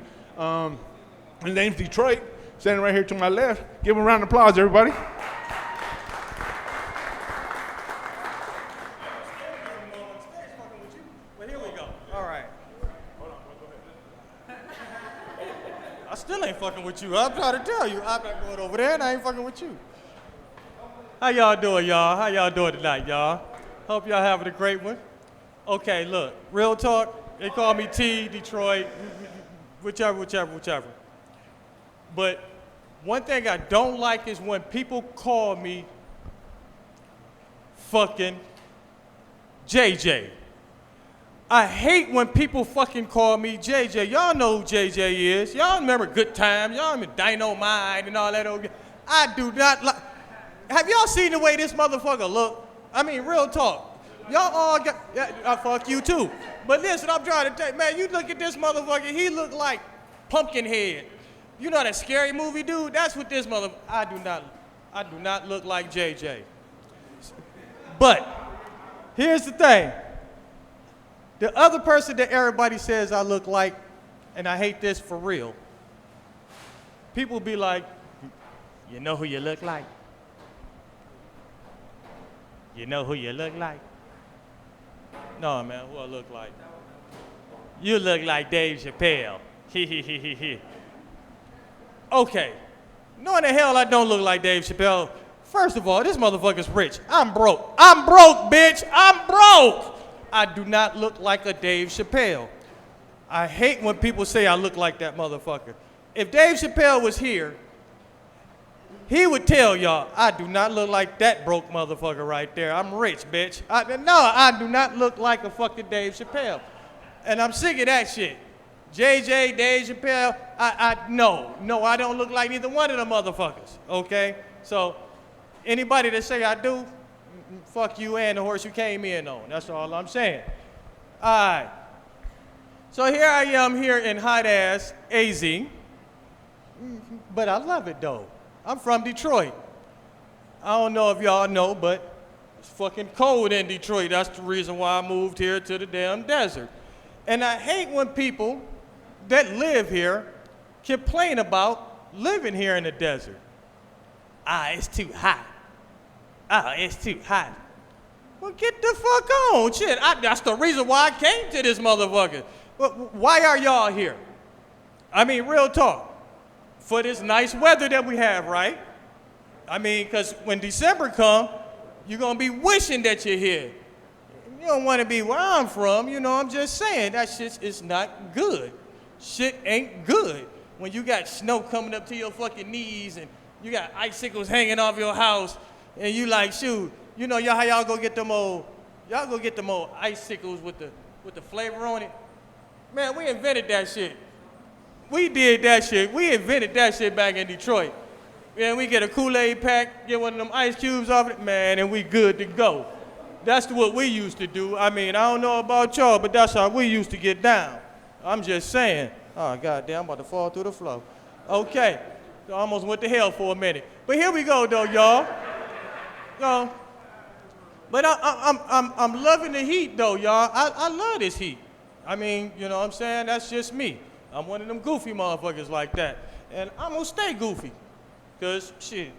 His name's Detroit, standing right here to my left. Give him a round of applause, everybody. Well, here we go. All right. I still ain't fucking with you. I'm trying to tell you. I'm not going over there and I ain't fucking with you. How y'all doing, y'all? How y'all doing tonight, y'all? Hope y'all having a great one. Okay, look, real talk. They call me T, Detroit, whichever. But one thing I don't like is when people call me fucking JJ. I hate when people fucking call me JJ. Y'all know who JJ is. Y'all remember Good Times. Y'all remember Dynamite and all that old. I do not like. Have y'all seen the way this motherfucker look? I mean, real talk. Y'all all got. Yeah, fuck you too. But listen, I'm trying to tell you, man. You look at this motherfucker. He look like Pumpkinhead. You know that scary movie, dude? That's what this mother. I do not look like JJ. But here's the thing. The other person that everybody says I look like, and I hate this for real, people be like, you know who you look like? You know who you look like? No, man, who I look like? You look like Dave Chappelle. Okay. No, in the hell I don't look like Dave Chappelle. First of all, this motherfucker's rich. I'm broke. I'm broke, bitch. I'm broke. I do not look like a Dave Chappelle. I hate when people say I look like that motherfucker. If Dave Chappelle was here, he would tell y'all, I do not look like that broke motherfucker right there. I'm rich, bitch. I do not look like a fucking Dave Chappelle. And I'm sick of that shit. JJ, Dave Chappelle, no, I don't look like neither one of them motherfuckers, okay? So anybody that say I do, fuck you and the horse you came in on. That's all I'm saying. All right. So here I am here in hot ass AZ, but I love it though. I'm from Detroit. I don't know if y'all know, but it's fucking cold in Detroit. That's the reason why I moved here to the damn desert. And I hate when people that live here complain about living here in the desert. It's too hot. It's too hot. Well, get the fuck on. Shit, that's the reason why I came to this motherfucker. Why are y'all here? I mean, real talk. For this nice weather that we have, right? I mean, because when December come, you're going to be wishing that you're here. You don't want to be where I'm from, you know, I'm just saying that shit is not good. Shit ain't good. When you got snow coming up to your fucking knees and you got icicles hanging off your house and you like, shoot, you know how y'all go get them old icicles with the flavor on it? Man, we invented that shit. We did that shit. We invented that shit back in Detroit. Man, we get a Kool-Aid pack, get one of them ice cubes off it, man, and we good to go. That's what we used to do. I mean, I don't know about y'all, but that's how we used to get down. I'm just saying. Oh, goddamn, I'm about to fall through the floor. Okay, so I almost went to hell for a minute. But here we go, though, y'all. But I'm loving the heat, though, y'all. I love this heat. I mean, you know what I'm saying? That's just me. I'm one of them goofy motherfuckers like that. And I'm gonna stay goofy, because, shit.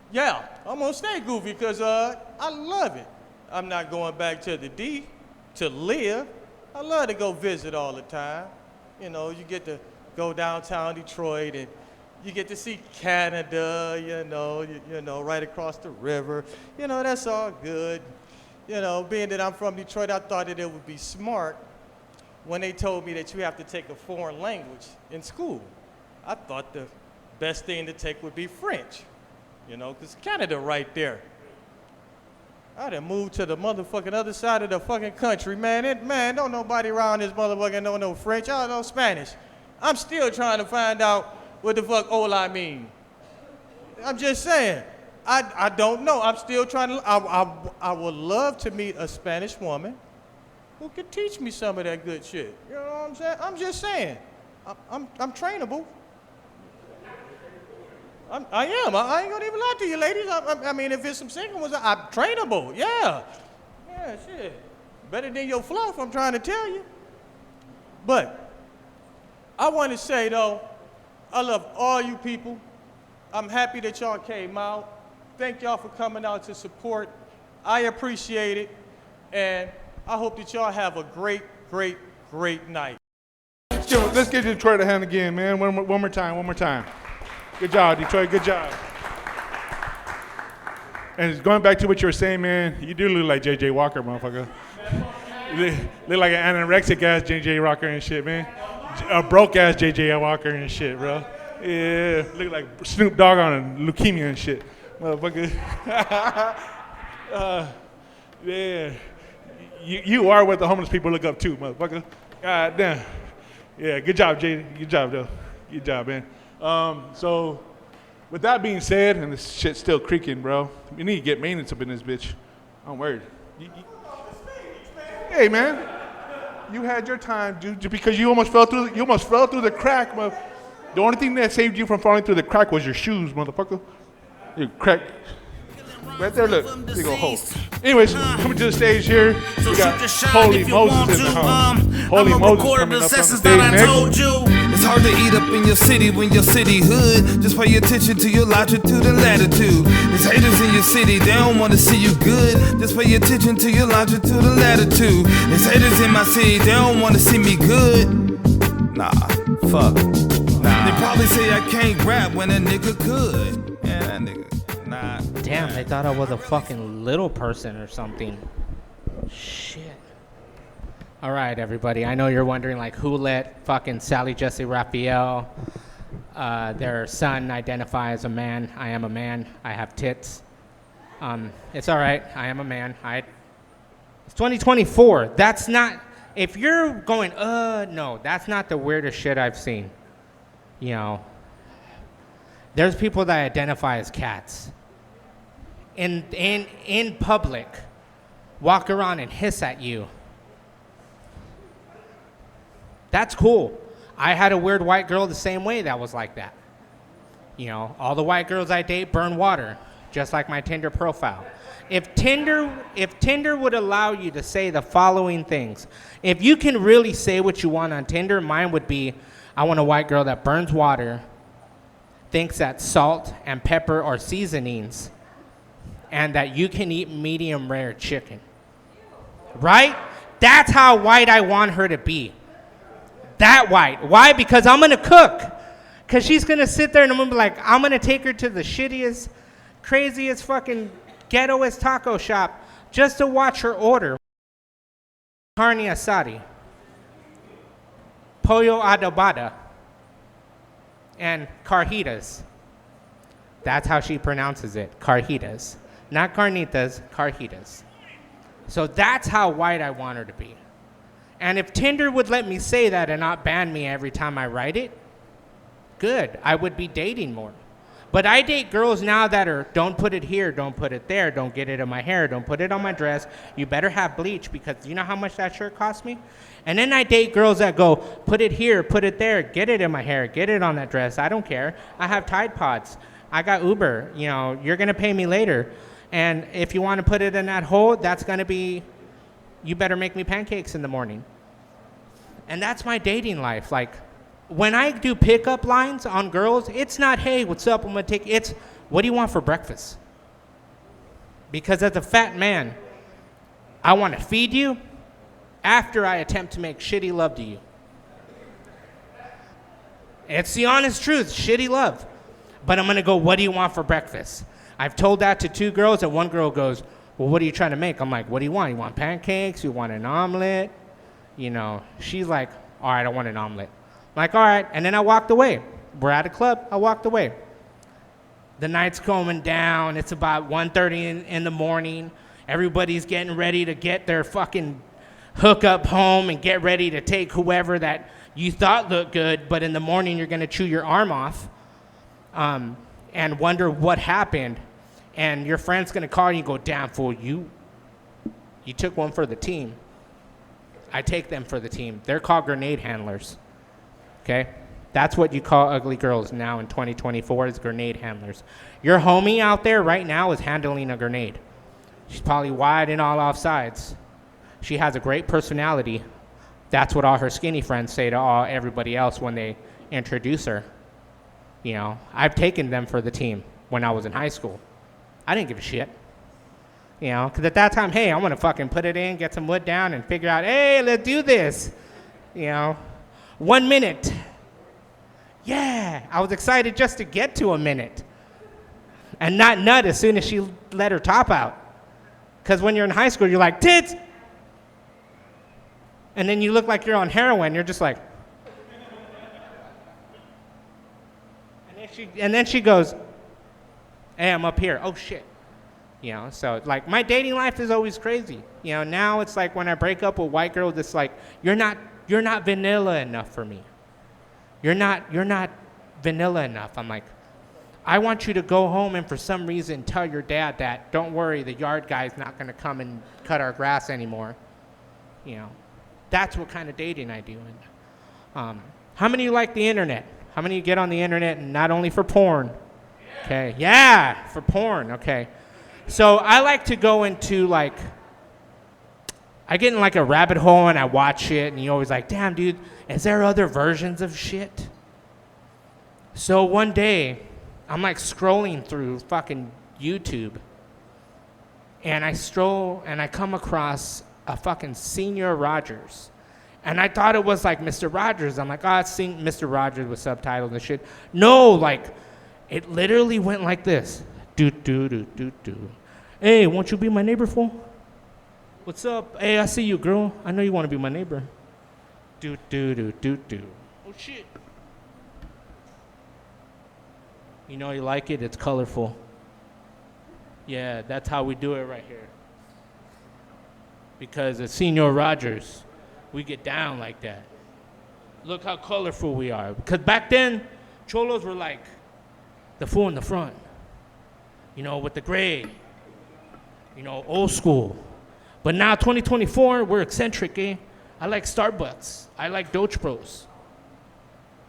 Yeah, I'm gonna stay goofy because I love it. I'm not going back to the D to live. I love to go visit all the time. You know, you get to go downtown Detroit and you get to see Canada, you know, right across the river. You know, that's all good. You know, being that I'm from Detroit, I thought that it would be smart when they told me that you have to take a foreign language in school. I thought the best thing to take would be French. You know, because Canada right there. I done moved to the motherfucking other side of the fucking country, man. Man, don't nobody around this motherfucker know no French. I don't know Spanish. I'm still trying to find out what the fuck hola mean. I'm just saying. I don't know. I'm still trying to. I would love to meet a Spanish woman who could teach me some of that good shit. You know what I'm saying? I'm just saying. I'm trainable. I am. I ain't gonna even lie to you, ladies. I mean, if it's some single ones, I'm trainable. Yeah. Yeah, shit. Better than your fluff, I'm trying to tell you. But I want to say, though, I love all you people. I'm happy that y'all came out. Thank y'all for coming out to support. I appreciate it. And I hope that y'all have a great, great, great night. Let's give Detroit a hand again, man. One more time. Good job, Detroit. Good job. And going back to what you were saying, man, you do look like J.J. Walker, motherfucker. You look like an anorexic-ass J.J. Walker and shit, man. A broke-ass J.J. Walker and shit, bro. Yeah, look like Snoop Dogg on leukemia and shit, motherfucker. Yeah. You are what the homeless people look up to, motherfucker. God damn. Yeah, good job, J. Good job, though. Good job, man. So, with that being said, and this shit's still creaking, bro, you need to get maintenance up in this bitch. I'm worried. Hey, man, you had your time, dude, because you almost fell through the crack. The only thing that saved you from falling through the crack was your shoes, motherfucker. You crack. Right there, look. Big ol' hole. Anyways, coming to the stage here, we got Holy Moses in the house. Holy Moses coming up on the stage next. It's hard to eat up in your city when your city hood. Just pay attention to your longitude and latitude. There's haters in your city, they don't want to see you good. Just pay attention to your longitude and latitude. There's haters in my city, they don't want to see me good. Nah, fuck. Nah. They probably say I can't rap when a nigga could. Yeah, that nigga. Nah. Damn, they thought I was a fucking little person or something. Shit. All right, everybody. I know you're wondering, like, who let fucking Sally Jesse Raphael, their son, identify as a man. I am a man. I have tits. It's all right. I am a man. It's 2024. That's not... If you're going, no, that's not the weirdest shit I've seen. You know, there's people that identify as cats. In public, walk around and hiss at you. That's cool. I had a weird white girl the same way that was like that. You know, all the white girls I date burn water, just like my Tinder profile. If Tinder would allow you to say the following things, if you can really say what you want on Tinder, mine would be, I want a white girl that burns water, thinks that salt and pepper are seasonings, and that you can eat medium rare chicken. Right? That's how white I want her to be. That white. Why? Because I'm going to cook. Because she's going to sit there and I'm going to be like, I'm going to take her to the shittiest, craziest fucking ghettoest taco shop just to watch her order. carne asada, pollo adobada, and carnitas. That's how she pronounces it, carnitas. Not carnitas, carnitas. So that's how white I want her to be. And if Tinder would let me say that and not ban me every time I write it, good. I would be dating more. But I date girls now that are, don't put it here, don't put it there, don't get it in my hair, don't put it on my dress. You better have bleach because you know how much that shirt cost me? And then I date girls that go, put it here, put it there, get it in my hair, get it on that dress. I don't care. I have Tide Pods. I got Uber. You know, you're going to pay me later. And if you want to put it in that hole, that's going to be, you better make me pancakes in the morning. And that's my dating life. Like, when I do pickup lines on girls, it's not, hey, what's up, I'm going to take, it's, what do you want for breakfast? Because as a fat man, I want to feed you after I attempt to make shitty love to you. It's the honest truth, shitty love. But I'm going to go, what do you want for breakfast? I've told that to 2 girls, and one girl goes, well, what are you trying to make? I'm like, what do you want? You want pancakes? You want an omelet? You know, she's like, all right, I want an omelet. I'm like, all right, and then I walked away. We're at a club, I walked away. The night's going down, it's about 1:30 in the morning. Everybody's getting ready to get their fucking hookup home and get ready to take whoever that you thought looked good, but in the morning you're gonna chew your arm off and wonder what happened. And your friend's gonna call you and go, damn fool, you took one for the team. I take them for the team. They're called grenade handlers. Okay? That's what you call ugly girls now in 2024 is grenade handlers. Your homie out there right now is handling a grenade. She's probably wide and all offsides. She has a great personality. That's what all her skinny friends say to everybody else when they introduce her. You know, I've taken them for the team when I was in high school. I didn't give a shit. You know, because at that time, hey, I want to fucking put it in, get some wood down, and figure out, hey, let's do this. You know, 1 minute. Yeah, I was excited just to get to a minute. And not nut as soon as she let her top out. Because when you're in high school, you're like, tits! And then you look like you're on heroin, you're just like. And then she goes, hey, I'm up here. Oh, shit. You know, so like my dating life is always crazy. You know, now it's like when I break up with white girls, it's like, you're not vanilla enough for me. You're not vanilla enough. I'm like, I want you to go home and for some reason tell your dad that, don't worry, the yard guy's not going to come and cut our grass anymore. You know, that's what kind of dating I do. And how many of you like the internet? How many of you get on the internet and not only for porn? Okay, yeah, for porn, okay. So I like to go into like, I get in like a rabbit hole and I watch it and you're always like, damn dude, is there other versions of shit? So one day, I'm like scrolling through fucking YouTube and I stroll and I come across a fucking Senior Rogers. And I thought it was like Mr. Rogers. I'm like, oh, it's Mr. Rogers with subtitles and shit. No, like, it literally went like this. Do, do, do, do, do. Hey, won't you be my neighbor, fool? What's up? Hey, I see you, girl. I know you want to be my neighbor. Do, do, do, do, do. Oh, shit. You know you like it? It's colorful. Yeah, that's how we do it right here. Because at Senior Rogers, we get down like that. Look how colorful we are. Because back then, cholos were like the fool in the front. You know, with the gray. You know, old school. But now, 2024, we're eccentric, eh? I like Starbucks. I like Doge Bros.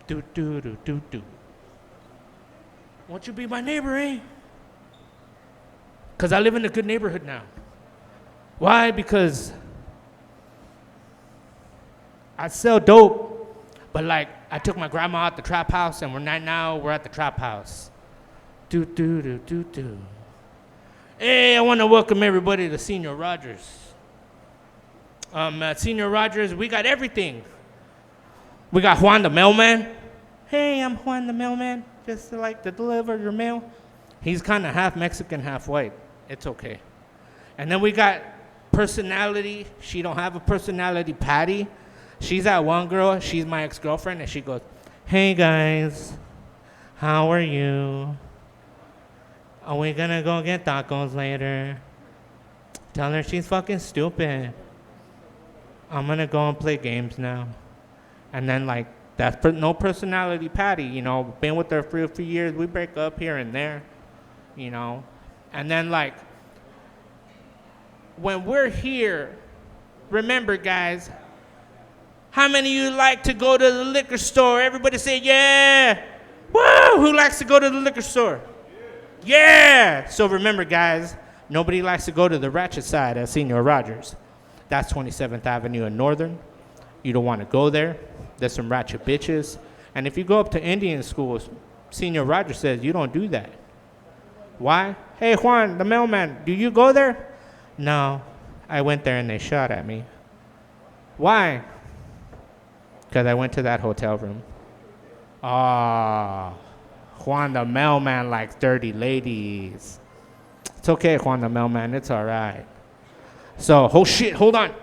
Do, do, do, do, do. Won't you be my neighbor, eh? Because I live in a good neighborhood now. Why? Because I sell dope, but like I took my grandma out the trap house and we're at the trap house. Do, do, do, do, do. Hey, I want to welcome everybody to Senior Rogers. At Senior Rogers, we got everything. We got Juan the mailman. Hey, I'm Juan the mailman. Just like to deliver your mail. He's kind of half Mexican, half white. It's okay. And then we got personality. She don't have a personality, Patty. She's that one girl. She's my ex-girlfriend, and she goes, "Hey guys, how are you? Are we gonna go get tacos later?" Tell her she's fucking stupid. I'm gonna go and play games now. And then like, that's no personality Patty, you know, been with her for a few years, we break up here and there, you know. And then like, when we're here, remember guys, how many of you like to go to the liquor store? Everybody say, yeah. Woo! Who likes to go to the liquor store? Yeah! So remember guys, nobody likes to go to the ratchet side at Senior Rogers. That's 27th Avenue and Northern. You don't want to go there. There's some ratchet bitches. And if you go up to Indian schools, Senior Rogers says you don't do that. Why? Hey Juan, the mailman, do you go there? No, I went there and they shot at me. Why? Because I went to that hotel room. Ah, Juan the mailman likes dirty ladies. It's okay, Juan the mailman, it's all right. So, oh shit, hold on.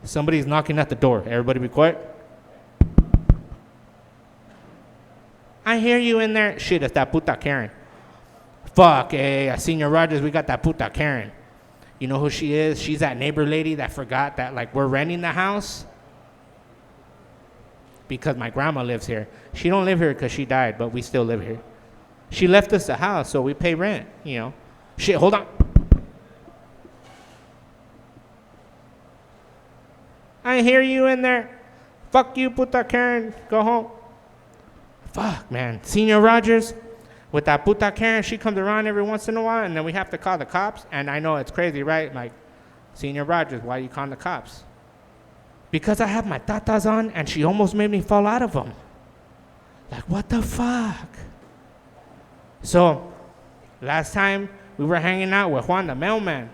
Somebody's knocking at the door. Everybody be quiet. I hear you in there. Shit, it's that puta Karen. Fuck, hey, Senior Rogers, we got that puta Karen. You know who she is? She's that neighbor lady that forgot that, like, we're renting the house because my grandma lives here. She don't live here because she died, but we still live here. She left us the house, so we pay rent, you know. Shit, hold on. I hear you in there. Fuck you, puta Karen. Go home. Fuck, man. Senior Rogers, with that puta Karen, she comes around every once in a while, and then we have to call the cops. And I know it's crazy, right? Like, Senior Rogers, why are you calling the cops? Because I have my tatas on, and she almost made me fall out of them. Like, what the fuck? So, last time we were hanging out with Juan the mailman,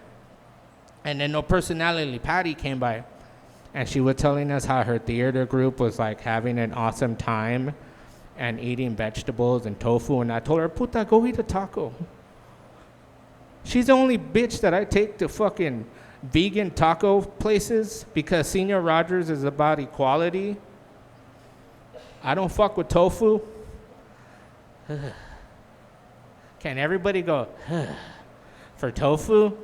and then no personality Patty came by, and she was telling us how her theater group was like having an awesome time and eating vegetables and tofu, and I told her, puta, go eat a taco. She's the only bitch that I take to fucking vegan taco places because Senior Rogers is about equality. I don't fuck with tofu. Can everybody go for tofu?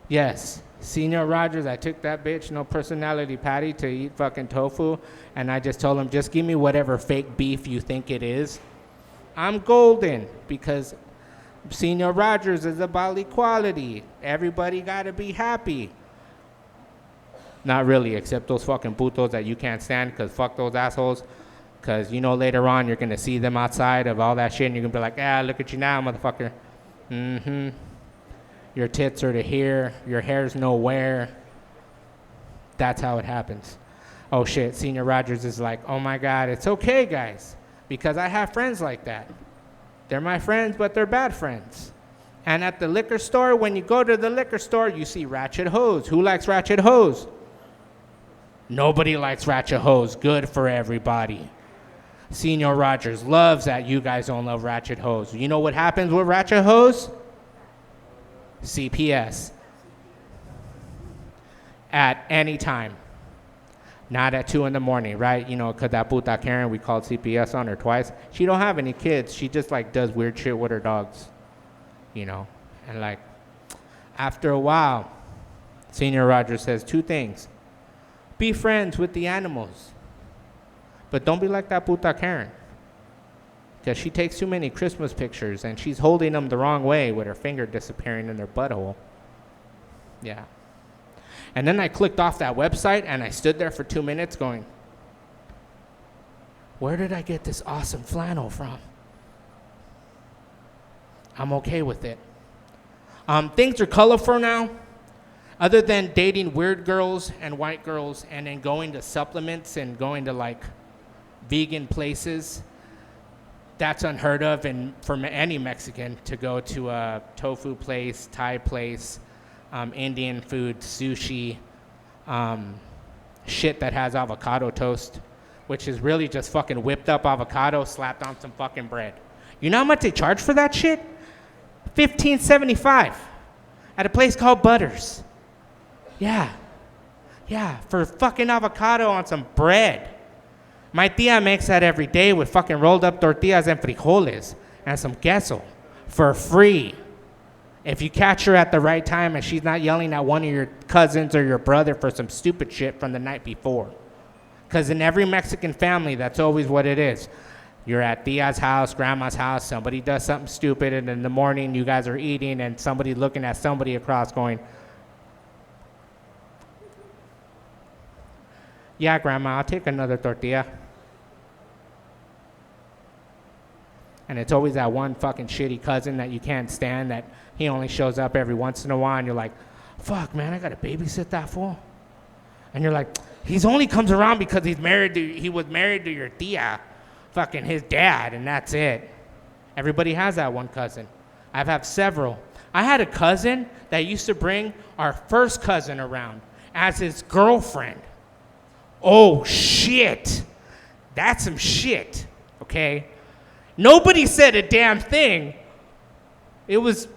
Yes, Senior Rogers, I took that bitch, no personality Patty, to eat fucking tofu, and I just told him, just give me whatever fake beef you think it is. I'm golden because Senior Rogers is about equality. Everybody gotta be happy. Not really, except those fucking putos that you can't stand, because fuck those assholes. Because, you know, later on, you're going to see them outside of all that shit, and you're going to be like, ah, look at you now, motherfucker. Mm-hmm. Your tits are to here. Your hair's nowhere. That's how it happens. Oh, shit. Senior Rogers is like, oh, my God, it's okay, guys, because I have friends like that. They're my friends, but they're bad friends. And at the liquor store, when you go to the liquor store, you see ratchet hoes. Who likes ratchet hoes? Nobody likes ratchet hoes. Good for everybody. Senior Rogers loves that you guys don't love ratchet hoes. You know what happens with ratchet hoes? CPS. At any time. Not at 2 in the morning, right? You know, because that puta Karen, we called CPS on her twice. She don't have any kids. She just, like, does weird shit with her dogs. You know? And, like, after a while, Senior Rogers says 2 things. Be friends with the animals. But don't be like that puta Karen. Because she takes too many Christmas pictures and she's holding them the wrong way with her finger disappearing in her butthole. Yeah. And then I clicked off that website and I stood there for 2 minutes going, where did I get this awesome flannel from? I'm okay with it. Things are colorful now. Other than dating weird girls and white girls and then going to supplements and going to like vegan places, that's unheard of, and for any Mexican to go to a tofu place, Thai place, Indian food, sushi, shit that has avocado toast, which is really just fucking whipped up avocado slapped on some fucking bread. You know how much they charge for that shit? $15.75 at a place called Butters. Yeah, for fucking avocado on some bread. My tia makes that every day with fucking rolled up tortillas and frijoles and some queso for free. If you catch her at the right time and she's not yelling at one of your cousins or your brother for some stupid shit from the night before. Because in every Mexican family, that's always what it is. You're at tia's house, grandma's house, somebody does something stupid, and in the morning you guys are eating and somebody looking at somebody across going, yeah, grandma, I'll take another tortilla. And it's always that one fucking shitty cousin that you can't stand, that he only shows up every once in a while, and you're like, fuck, man, I gotta babysit that fool. And you're like, he's only comes around because he was married to your tia, fucking his dad, and that's it. Everybody has that one cousin. I've had several. I had a cousin that used to bring our first cousin around as his girlfriend. Oh, shit. That's some shit, okay? Nobody said a damn thing. It was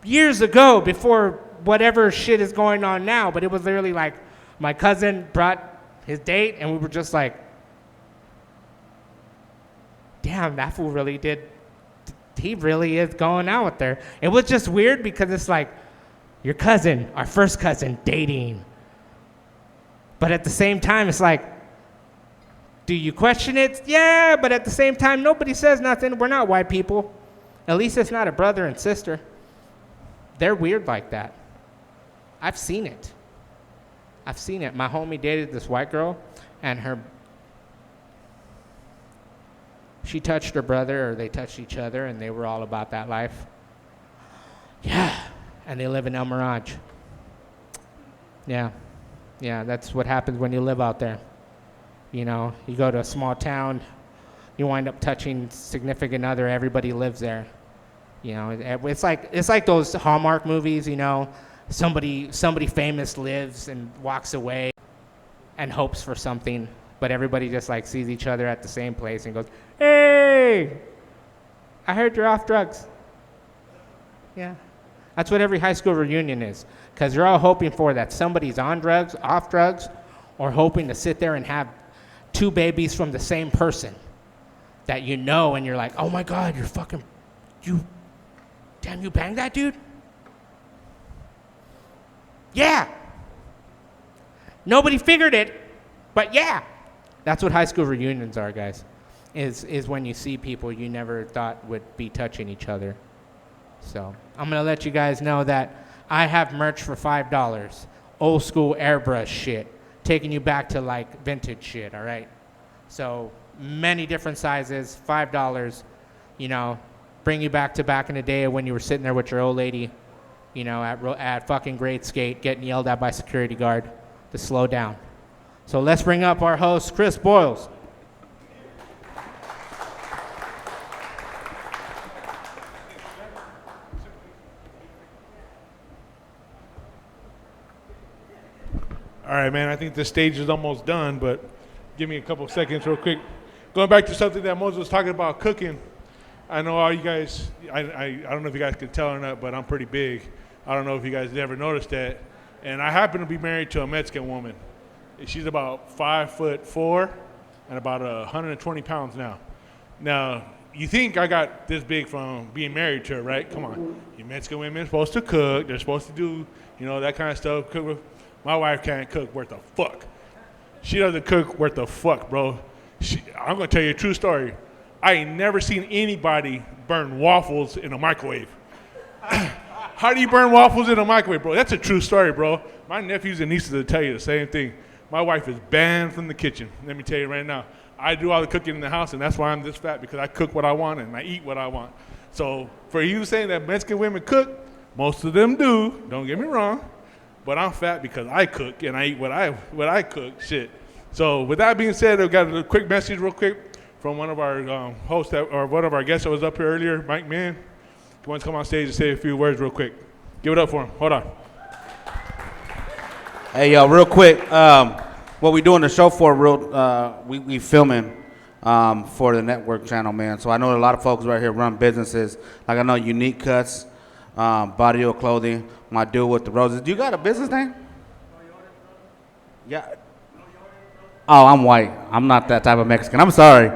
years ago, before whatever shit is going on now, but it was literally like my cousin brought his date, and we were just like, damn, that fool really did, he really is going out with her. It was just weird because it's like, your cousin, our first cousin, dating. But at the same time, it's like, do you question it? Yeah, but at the same time, nobody says nothing. We're not white people. At least it's not a brother and sister. They're weird like that. I've seen it. My homie dated this white girl, and she touched her brother, or they touched each other, and they were all about that life. Yeah, and they live in El Mirage. Yeah, that's what happens when you live out there. You know, you go to a small town, you wind up touching significant other, everybody lives there. You know, it's like those Hallmark movies, you know, somebody famous lives and walks away and hopes for something, but everybody just like sees each other at the same place and goes, hey, I heard you're off drugs. Yeah. That's what every high school reunion is, because you're all hoping for that somebody's on drugs, off drugs, or hoping to sit there and have two babies from the same person that you know, and you're like, oh my God, you banged that dude? Yeah. Nobody figured it, but yeah. That's what high school reunions are, guys, is when you see people you never thought would be touching each other. So I'm going to let you guys know that I have merch for $5. Old school airbrush shit. Taking you back to like vintage shit, all right? So many different sizes, $5, you know, bring you back in the day when you were sitting there with your old lady, you know, at fucking grade skate, getting yelled at by security guard to slow down. So let's bring up our host, Chris Boyles. All right, man, I think the stage is almost done, but give me a couple seconds real quick. Going back to something that Moses was talking about, cooking. I know all you guys, I don't know if you guys can tell or not, but I'm pretty big. I don't know if you guys ever noticed that. And I happen to be married to a Mexican woman. She's about 5'4" and about 120 pounds now. Now, you think I got this big from being married to her, right? Come on. You Mexican women are supposed to cook. They're supposed to do, you know, that kind of stuff. Cook with. My wife can't cook worth a fuck. She doesn't cook worth a fuck, bro. I'm going to tell you a true story. I ain't never seen anybody burn waffles in a microwave. How do you burn waffles in a microwave, bro? That's a true story, bro. My nephews and nieces will tell you the same thing. My wife is banned from the kitchen. Let me tell you right now. I do all the cooking in the house, and that's why I'm this fat, because I cook what I want and I eat what I want. So for you saying that Mexican women cook, most of them do. Don't get me wrong. But I'm fat because I cook and I eat what I cook. Shit. So with that being said, I've got a quick message real quick from one of our hosts or one of our guests that was up here earlier, Mike Mann. He wants to come on stage and say a few words real quick. Give it up for him. Hold on. Hey, yo, real quick. What we doing the show for? We filming for the network channel, man. So I know a lot of folks right here run businesses. Like I know Unique Cuts. Barrio Clothing, my dude with the roses. Do you got a business name? Yeah. Oh, I'm white. I'm not that type of Mexican. I'm sorry.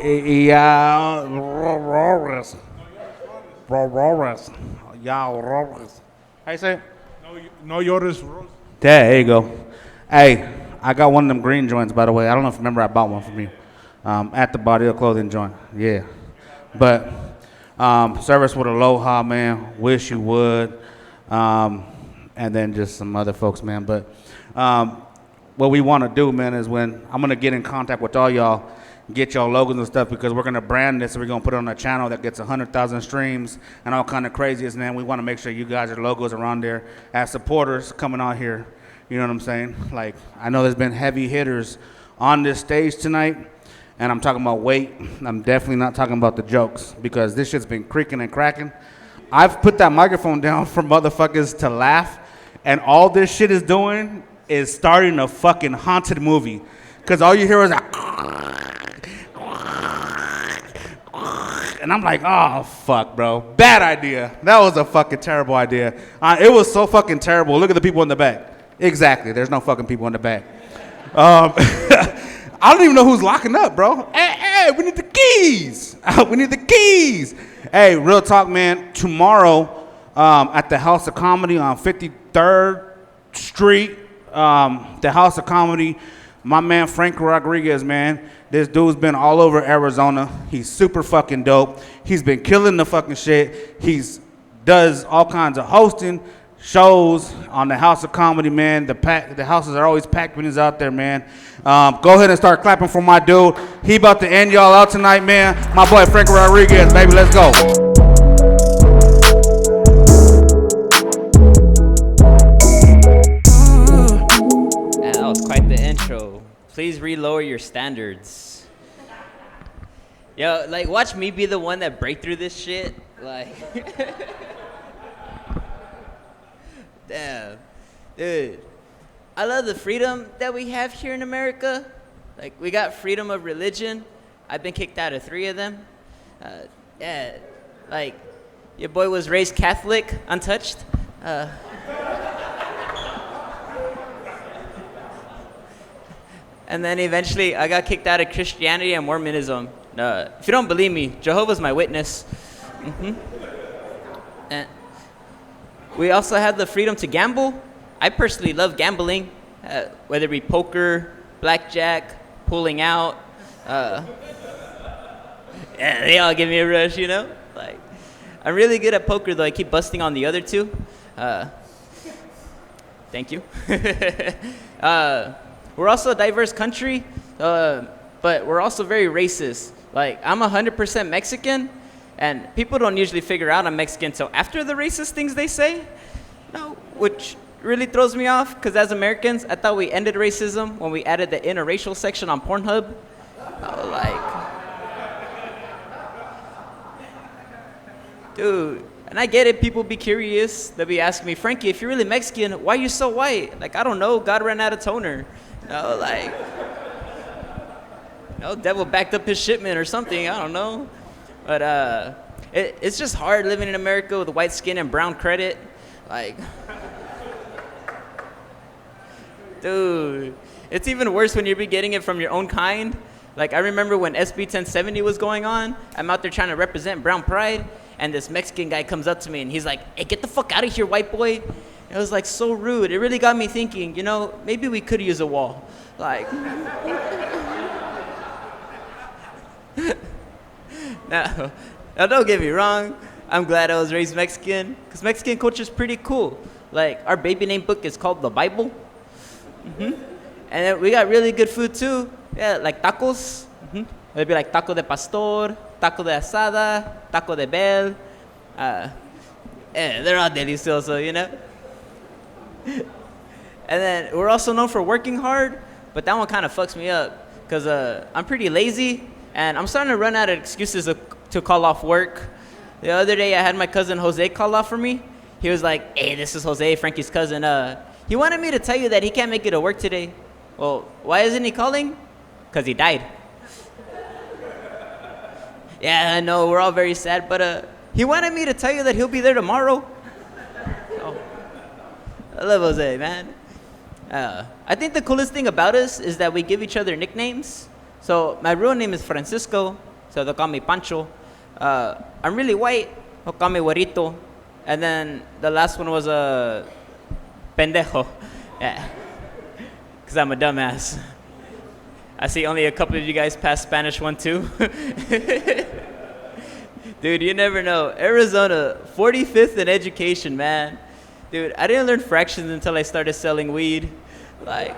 Yeah. Rores. Yeah, Rores. How you say it? No llores. There you go. Hey, I got one of them green joints, by the way. I don't know if you remember I bought one from you at the Barrio Clothing joint. Yeah. But service with Aloha, man. Wish you would. And then just some other folks, man. But what we want to do, man, is when I'm going to get in contact with all y'all, get y'all logos and stuff, because we're going to brand this and we're going to put it on a channel that gets 100,000 streams and all kind of craziest, man. We want to make sure you guys, your logos are on there as supporters coming out here. You know what I'm saying? Like, I know there's been heavy hitters on this stage tonight, and I'm talking about weight. I'm definitely not talking about the jokes, because this shit's been creaking and cracking. I've put that microphone down for motherfuckers to laugh, and all this shit is doing is starting a fucking haunted movie. Because all you hear is and I'm like, oh, fuck, bro. Bad idea. That was a fucking terrible idea. It was so fucking terrible. Look at the people in the back. Exactly. There's no fucking people in the back. I don't even know who's locking up, bro. Hey, we need the keys. We need the keys. Hey, real talk, man. Tomorrow at the House of Comedy on 53rd Street, the House of Comedy, my man Frank Rodriguez, man. This dude's been all over Arizona. He's super fucking dope. He's been killing the fucking shit. Does all kinds of hosting shows on the House of Comedy, man. The houses are always packed when he's out there, man. Go ahead and start clapping for my dude. He about to end y'all out tonight, man. My boy Frank Rodriguez, baby. Let's go. That was quite the intro. Please re-lower your standards. Yo, like, watch me be the one that break through this shit. Like, damn. Dude, I love the freedom that we have here in America. Like, we got freedom of religion. I've been kicked out of 3 of them. Yeah, like, your boy was raised Catholic, untouched. And then eventually I got kicked out of Christianity and Mormonism. If you don't believe me, Jehovah's my witness. And we also have the freedom to gamble. I personally love gambling, whether it be poker, blackjack, pulling out. Yeah, they all give me a rush, you know? Like, I'm really good at poker, though. I keep busting on the other 2. Thank you. We're also a diverse country, but we're also very racist. Like, I'm 100% Mexican, and people don't usually figure out I'm Mexican until after the racist things they say, which really throws me off, because as Americans, I thought we ended racism when we added the interracial section on Pornhub. Dude, and I get it, people be curious. They'll be asking me, Frankie, if you're really Mexican, why are you so white? Like, I don't know, God ran out of toner. Devil backed up his shipment or something, I don't know. But it's just hard living in America with white skin and brown credit. Like, dude, it's even worse when you're getting it from your own kind. Like, I remember when SB 1070 was going on, I'm out there trying to represent brown pride, and this Mexican guy comes up to me and he's like, hey, get the fuck out of here, white boy. It was like so rude. It really got me thinking, maybe we could use a wall. Like, now, don't get me wrong. I'm glad I was raised Mexican, because Mexican culture is pretty cool. Like, our baby name book is called the Bible. And then we got really good food too. Yeah, like tacos. It'd be like taco de pastor, taco de asada, taco de bell. They're all delicioso, you know? And then we're also known for working hard, but that one kind of fucks me up, because I'm pretty lazy, and I'm starting to run out of excuses to call off work. The other day, I had my cousin Jose call off for me. He was like, hey, this is Jose, Frankie's cousin. He wanted me to tell you that he can't make it to work today. Well, why isn't he calling? Because he died. Yeah, I know, we're all very sad, but He wanted me to tell you that he'll be there tomorrow. Oh, I love Jose, man. I think the coolest thing about us is that we give each other nicknames. So my real name is Francisco, so they'll call me Pancho. I'm really white, they'll call me Güerito. And then the last one was Pendejo, yeah, because I'm a dumbass. I see only a couple of you guys passed Spanish 1, 2. Dude, you never know. Arizona, 45th in education, man. Dude, I didn't learn fractions until I started selling weed. Like,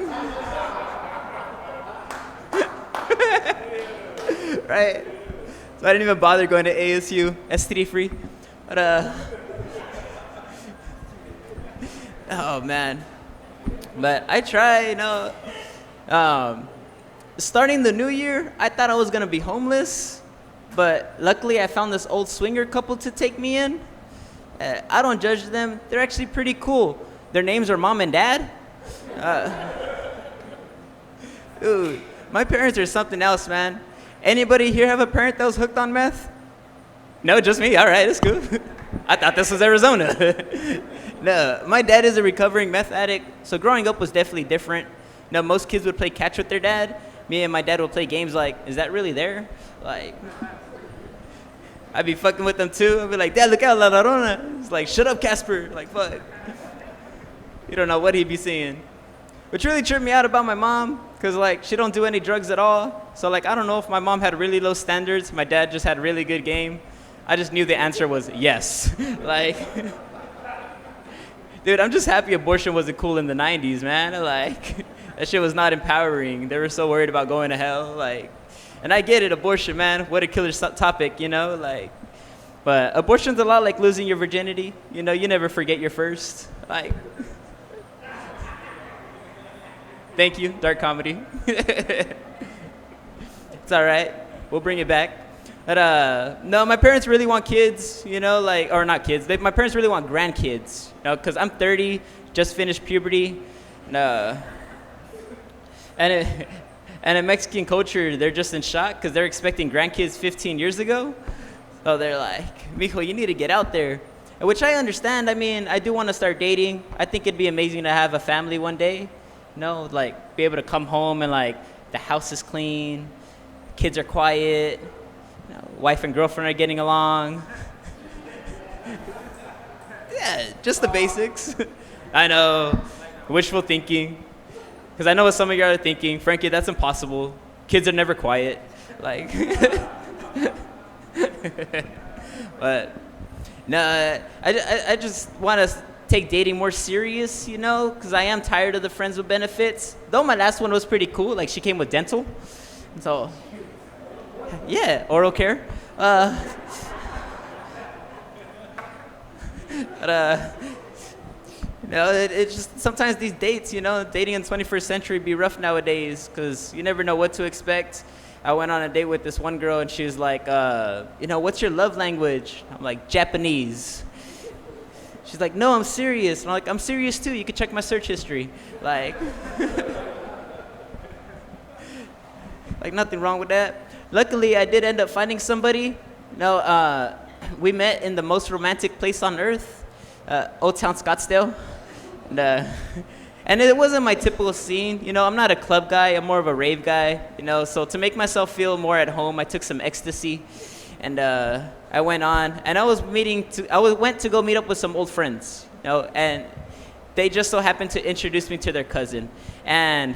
right? So I didn't even bother going to ASU, STD free. But, oh man. But I try, you know. Starting the new year, I thought I was gonna be homeless, but luckily I found this old swinger couple to take me in. I don't judge them. They're actually pretty cool. Their names are Mom and Dad. Dude, my parents are something else, man. Anybody here have a parent that was hooked on meth? No, just me? All right, that's cool. I thought this was Arizona. No, my dad is a recovering meth addict, so growing up was definitely different. No, most kids would play catch with their dad. Me and my dad would play games like, is that really there? Like, I'd be fucking with them too. I'd be like, Dad, look out, La Llorona. It's like, shut up, Casper. Like, fuck. You don't know what he'd be seeing. Which really tripped me out about my mom, because, like, she don't do any drugs at all. So, like, I don't know if my mom had really low standards. My dad just had really good game. I just knew the answer was yes. Like, dude, I'm just happy abortion wasn't cool in the 90s, man. Like, that shit was not empowering. They were so worried about going to hell. Like, and I get it, abortion, man. What a killer topic, you know? Like, but abortion's a lot like losing your virginity. You know, you never forget your first. Like, thank you, dark comedy. It's all right. We'll bring it back. But no, my parents really want kids, you know, like, or not kids. My parents really want grandkids, you know, because I'm 30, just finished puberty. And in Mexican culture, they're just in shock because they're expecting grandkids 15 years ago. So they're like, mijo, you need to get out there. Which I understand. I mean, I do want to start dating. I think it'd be amazing to have a family one day. You know, like, be able to come home and, like, the house is clean, kids are quiet, you know, wife and girlfriend are getting along. Yeah, just the basics. I know, wishful thinking. Because I know what some of you are thinking, Frankie, that's impossible. Kids are never quiet. Like, but no, I just want to take dating more serious, you know, because I am tired of the friends with benefits. Though my last one was pretty cool, like she came with dental. So, yeah, oral care. But, you know, it's just sometimes these dates, you know, dating in the 21st century be rough nowadays because you never know what to expect. I went on a date with this one girl and she was like, you know, what's your love language? I'm like, Japanese. She's like, no, I'm serious. And I'm like, I'm serious too. You can check my search history. Like, like nothing wrong with that. Luckily, I did end up finding somebody. You know, we met in the most romantic place on earth, Old Town Scottsdale. And it wasn't my typical scene. You know, I'm not a club guy. I'm more of a rave guy. You know, so to make myself feel more at home, I took some ecstasy, and I went on. And I went to go meet up with some old friends. You know, and they just so happened to introduce me to their cousin. And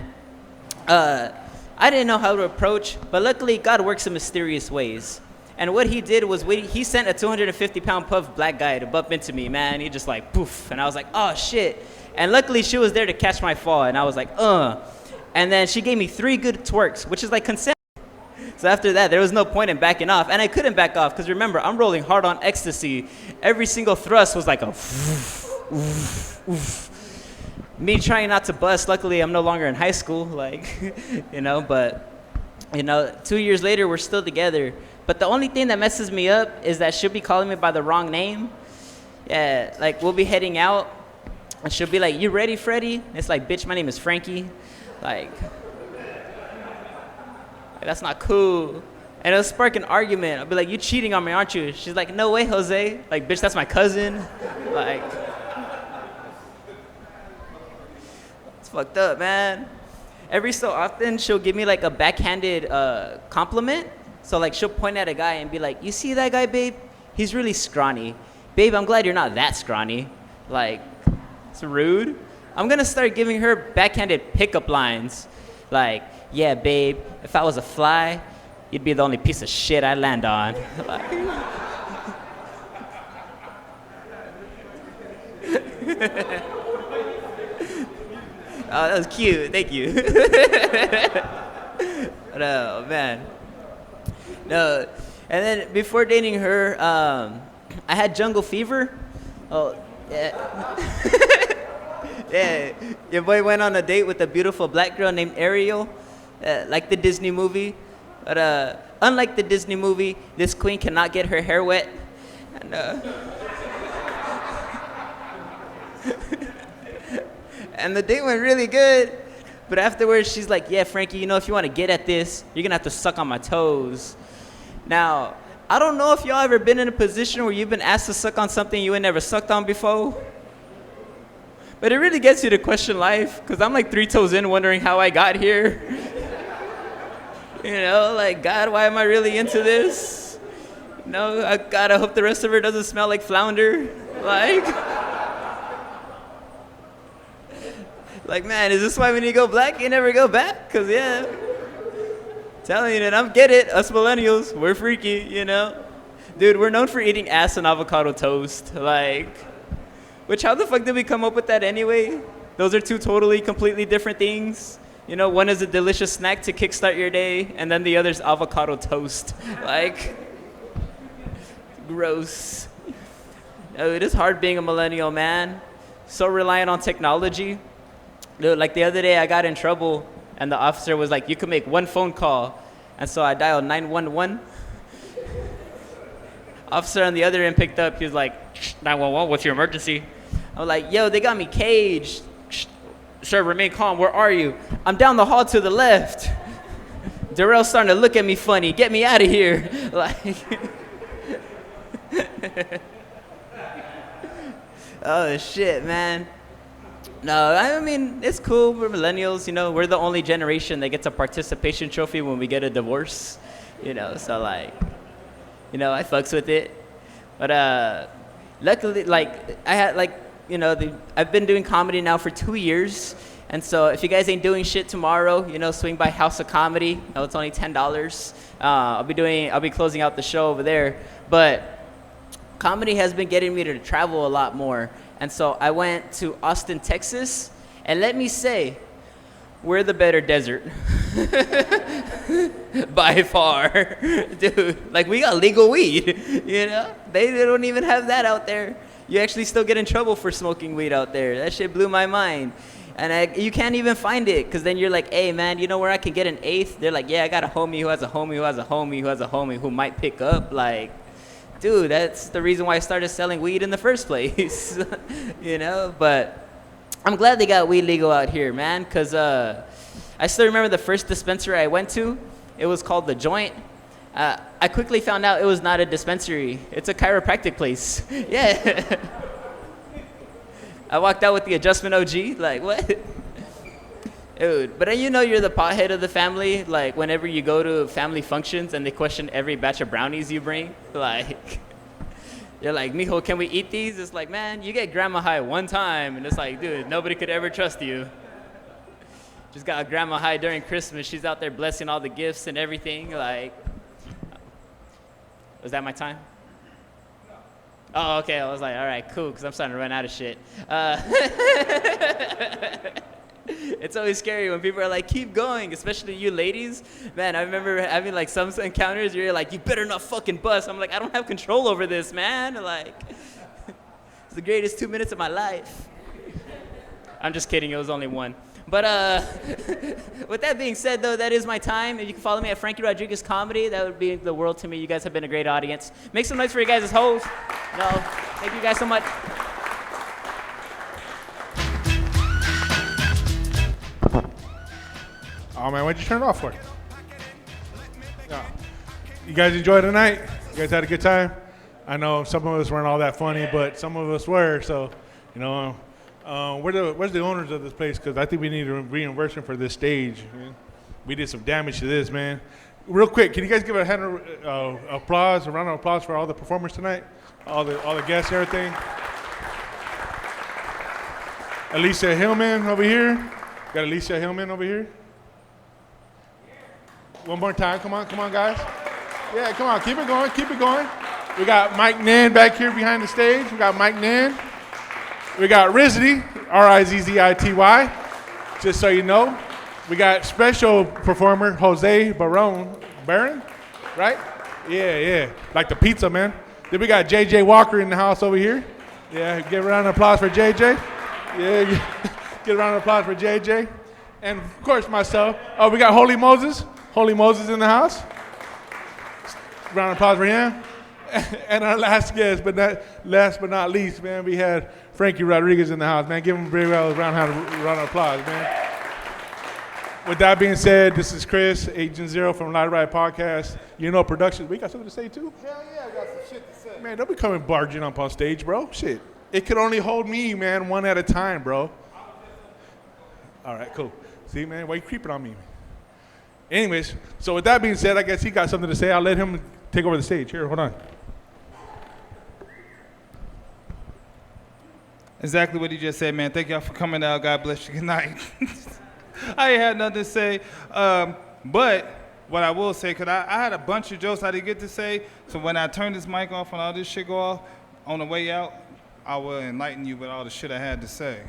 I didn't know how to approach, but luckily God works in mysterious ways. And what he did was he sent a 250-pound puff black guy to bump into me, man. He just like, poof. And I was like, oh, shit. And luckily, she was there to catch my fall. And I was like, And then she gave me 3 good twerks, which is like consent. So after that, there was no point in backing off. And I couldn't back off because remember, I'm rolling hard on ecstasy. Every single thrust was like a me trying not to bust. Luckily, I'm no longer in high school, like, you know, but, you know, 2 years later, we're still together. But the only thing that messes me up is that she'll be calling me by the wrong name. Yeah, like, we'll be heading out, and she'll be like, you ready, Freddie? And it's like, bitch, my name is Frankie. Like, that's not cool. And it'll spark an argument. I'll be like, you cheating on me, aren't you? She's like, no way, Jose. Like, bitch, that's my cousin. Like, it's fucked up, man. Every so often, she'll give me like a backhanded compliment. So like, she'll point at a guy and be like, you see that guy, babe? He's really scrawny. Babe, I'm glad you're not that scrawny. Like, it's rude. I'm gonna start giving her backhanded pickup lines. Like, yeah, babe, if I was a fly, you'd be the only piece of shit I land on. Like, oh, that was cute. Thank you. Oh, man. No. And then before dating her, I had jungle fever. Oh, yeah. Yeah. Your boy went on a date with a beautiful black girl named Ariel, like the Disney movie. But unlike the Disney movie, this queen cannot get her hair wet. And, and the date went really good. But afterwards, she's like, yeah, Frankie, you know, if you want to get at this, you're going to have to suck on my toes. Now, I don't know if y'all ever been in a position where you've been asked to suck on something you ain't never sucked on before. But it really gets you to question life, because I'm like 3 toes in wondering how I got here. You know, like, God, why am I really into this? You know, God, I hope the rest of her doesn't smell like flounder. Like, man, is this why when you go black, you never go back? Because, yeah, telling you, and I get it, us millennials, we're freaky, you know? Dude, we're known for eating ass and avocado toast. Like, which, how the fuck did we come up with that anyway? Those are 2 totally, completely different things. You know, one is a delicious snack to kickstart your day, and then the other's avocado toast. Like, gross. Oh, it is hard being a millennial, man. So reliant on technology. Dude, like the other day, I got in trouble, and the officer was like, you can make 1 phone call. And so I dialed 911. Officer on the other end picked up. He was like, 911, what's your emergency? I was like, yo, they got me caged. Sir, remain calm. Where are you? I'm down the hall to the left. Darrell's starting to look at me funny. Get me out of here. Like, oh, shit, man. No, I mean, it's cool. We're millennials, you know. We're the only generation that gets a participation trophy when we get a divorce, you know. So, like, you know, I fucks with it. But luckily, like, I had, like, you know, I've been doing comedy now for 2 years. And so if you guys ain't doing shit tomorrow, you know, swing by House of Comedy. No, it's only $10. I'll be closing out the show over there. But comedy has been getting me to travel a lot more. And so I went to Austin, Texas. And let me say, we're the better desert. By far. Dude, like, we got legal weed, you know? They don't even have that out there. You actually still get in trouble for smoking weed out there. That shit blew my mind. And you can't even find it, because then you're like, hey, man, you know where I can get an eighth? They're like, yeah, I got a homie who has a homie who has a homie who has a homie who might pick up. Like, dude, that's the reason why I started selling weed in the first place. You know? But I'm glad they got weed legal out here, man, because I still remember the first dispensary I went to. It was called The Joint. I quickly found out it was not a dispensary. It's a chiropractic place. Yeah. I walked out with the adjustment OG. Like, what? Dude, but you know you're the pothead of the family. Like, whenever you go to family functions and they question every batch of brownies you bring. Like, you're like, mijo, can we eat these? It's like, man, you get grandma high one time. And it's like, dude, nobody could ever trust you. Just got a grandma high during Christmas. She's out there blessing all the gifts and everything. Like, was that my time? Oh, okay. I was like, all right, cool, because I'm starting to run out of shit. It's always scary when people are like, keep going, especially you ladies. Man, I remember having like some encounters where you're like, you better not fucking bust. I'm like, I don't have control over this, man. Like, it's the greatest 2 minutes of my life. I'm just kidding. It was only one. But with that being said, though, that is my time. If you can follow me at Frankie Rodriguez Comedy, that would be the world to me. You guys have been a great audience. Make some noise for you guys as hosts. No, thank you guys so much. Oh, man, what'd you turn it off for? No. You guys enjoyed tonight? You guys had a good time? I know some of us weren't all that funny, but some of us were. So, you know, where's the owners of this place? Because I think we need a reimbursement for this stage. Man. We did some damage to this, man. Real quick, can you guys give a round of applause for all the performers tonight, all the guests, everything? Alicia Hillman over here. Got Alicia Hillman over here. One more time, come on, guys. Yeah, come on, keep it going. We got Mike Nan back here behind the stage. We got Mike Nan. We got Rizzity, Rizzity, just so you know. We got special performer Jose Baron, right? Yeah, like the pizza, man. Then we got JJ Walker in the house over here. Yeah, give a round of applause for JJ. Yeah, get a round of applause for JJ. And of course myself. Oh, we got Holy Moses in the house. Round of applause for him. And our last guest, last but not least, man, we had Frankie Rodriguez in the house, man. Give him a very well round of applause, man. With that being said, this is Chris, Agent Zero from Light Ride Podcast. You know, production. We got something to say too? Hell yeah, I got some shit to say. Man, don't be coming barging up on stage, bro. Shit. It could only hold me, man, one at a time, bro. All right, cool. See, man, why you creeping on me? Anyways, so with that being said, I guess he got something to say. I'll let him take over the stage. Here, hold on. Exactly what he just said, man. Thank y'all for coming out. God bless you. Good night. I ain't had nothing to say, but what I will say, because I had a bunch of jokes I didn't get to say, so when I turn this mic off and all this shit go off, on the way out, I will enlighten you with all the shit I had to say.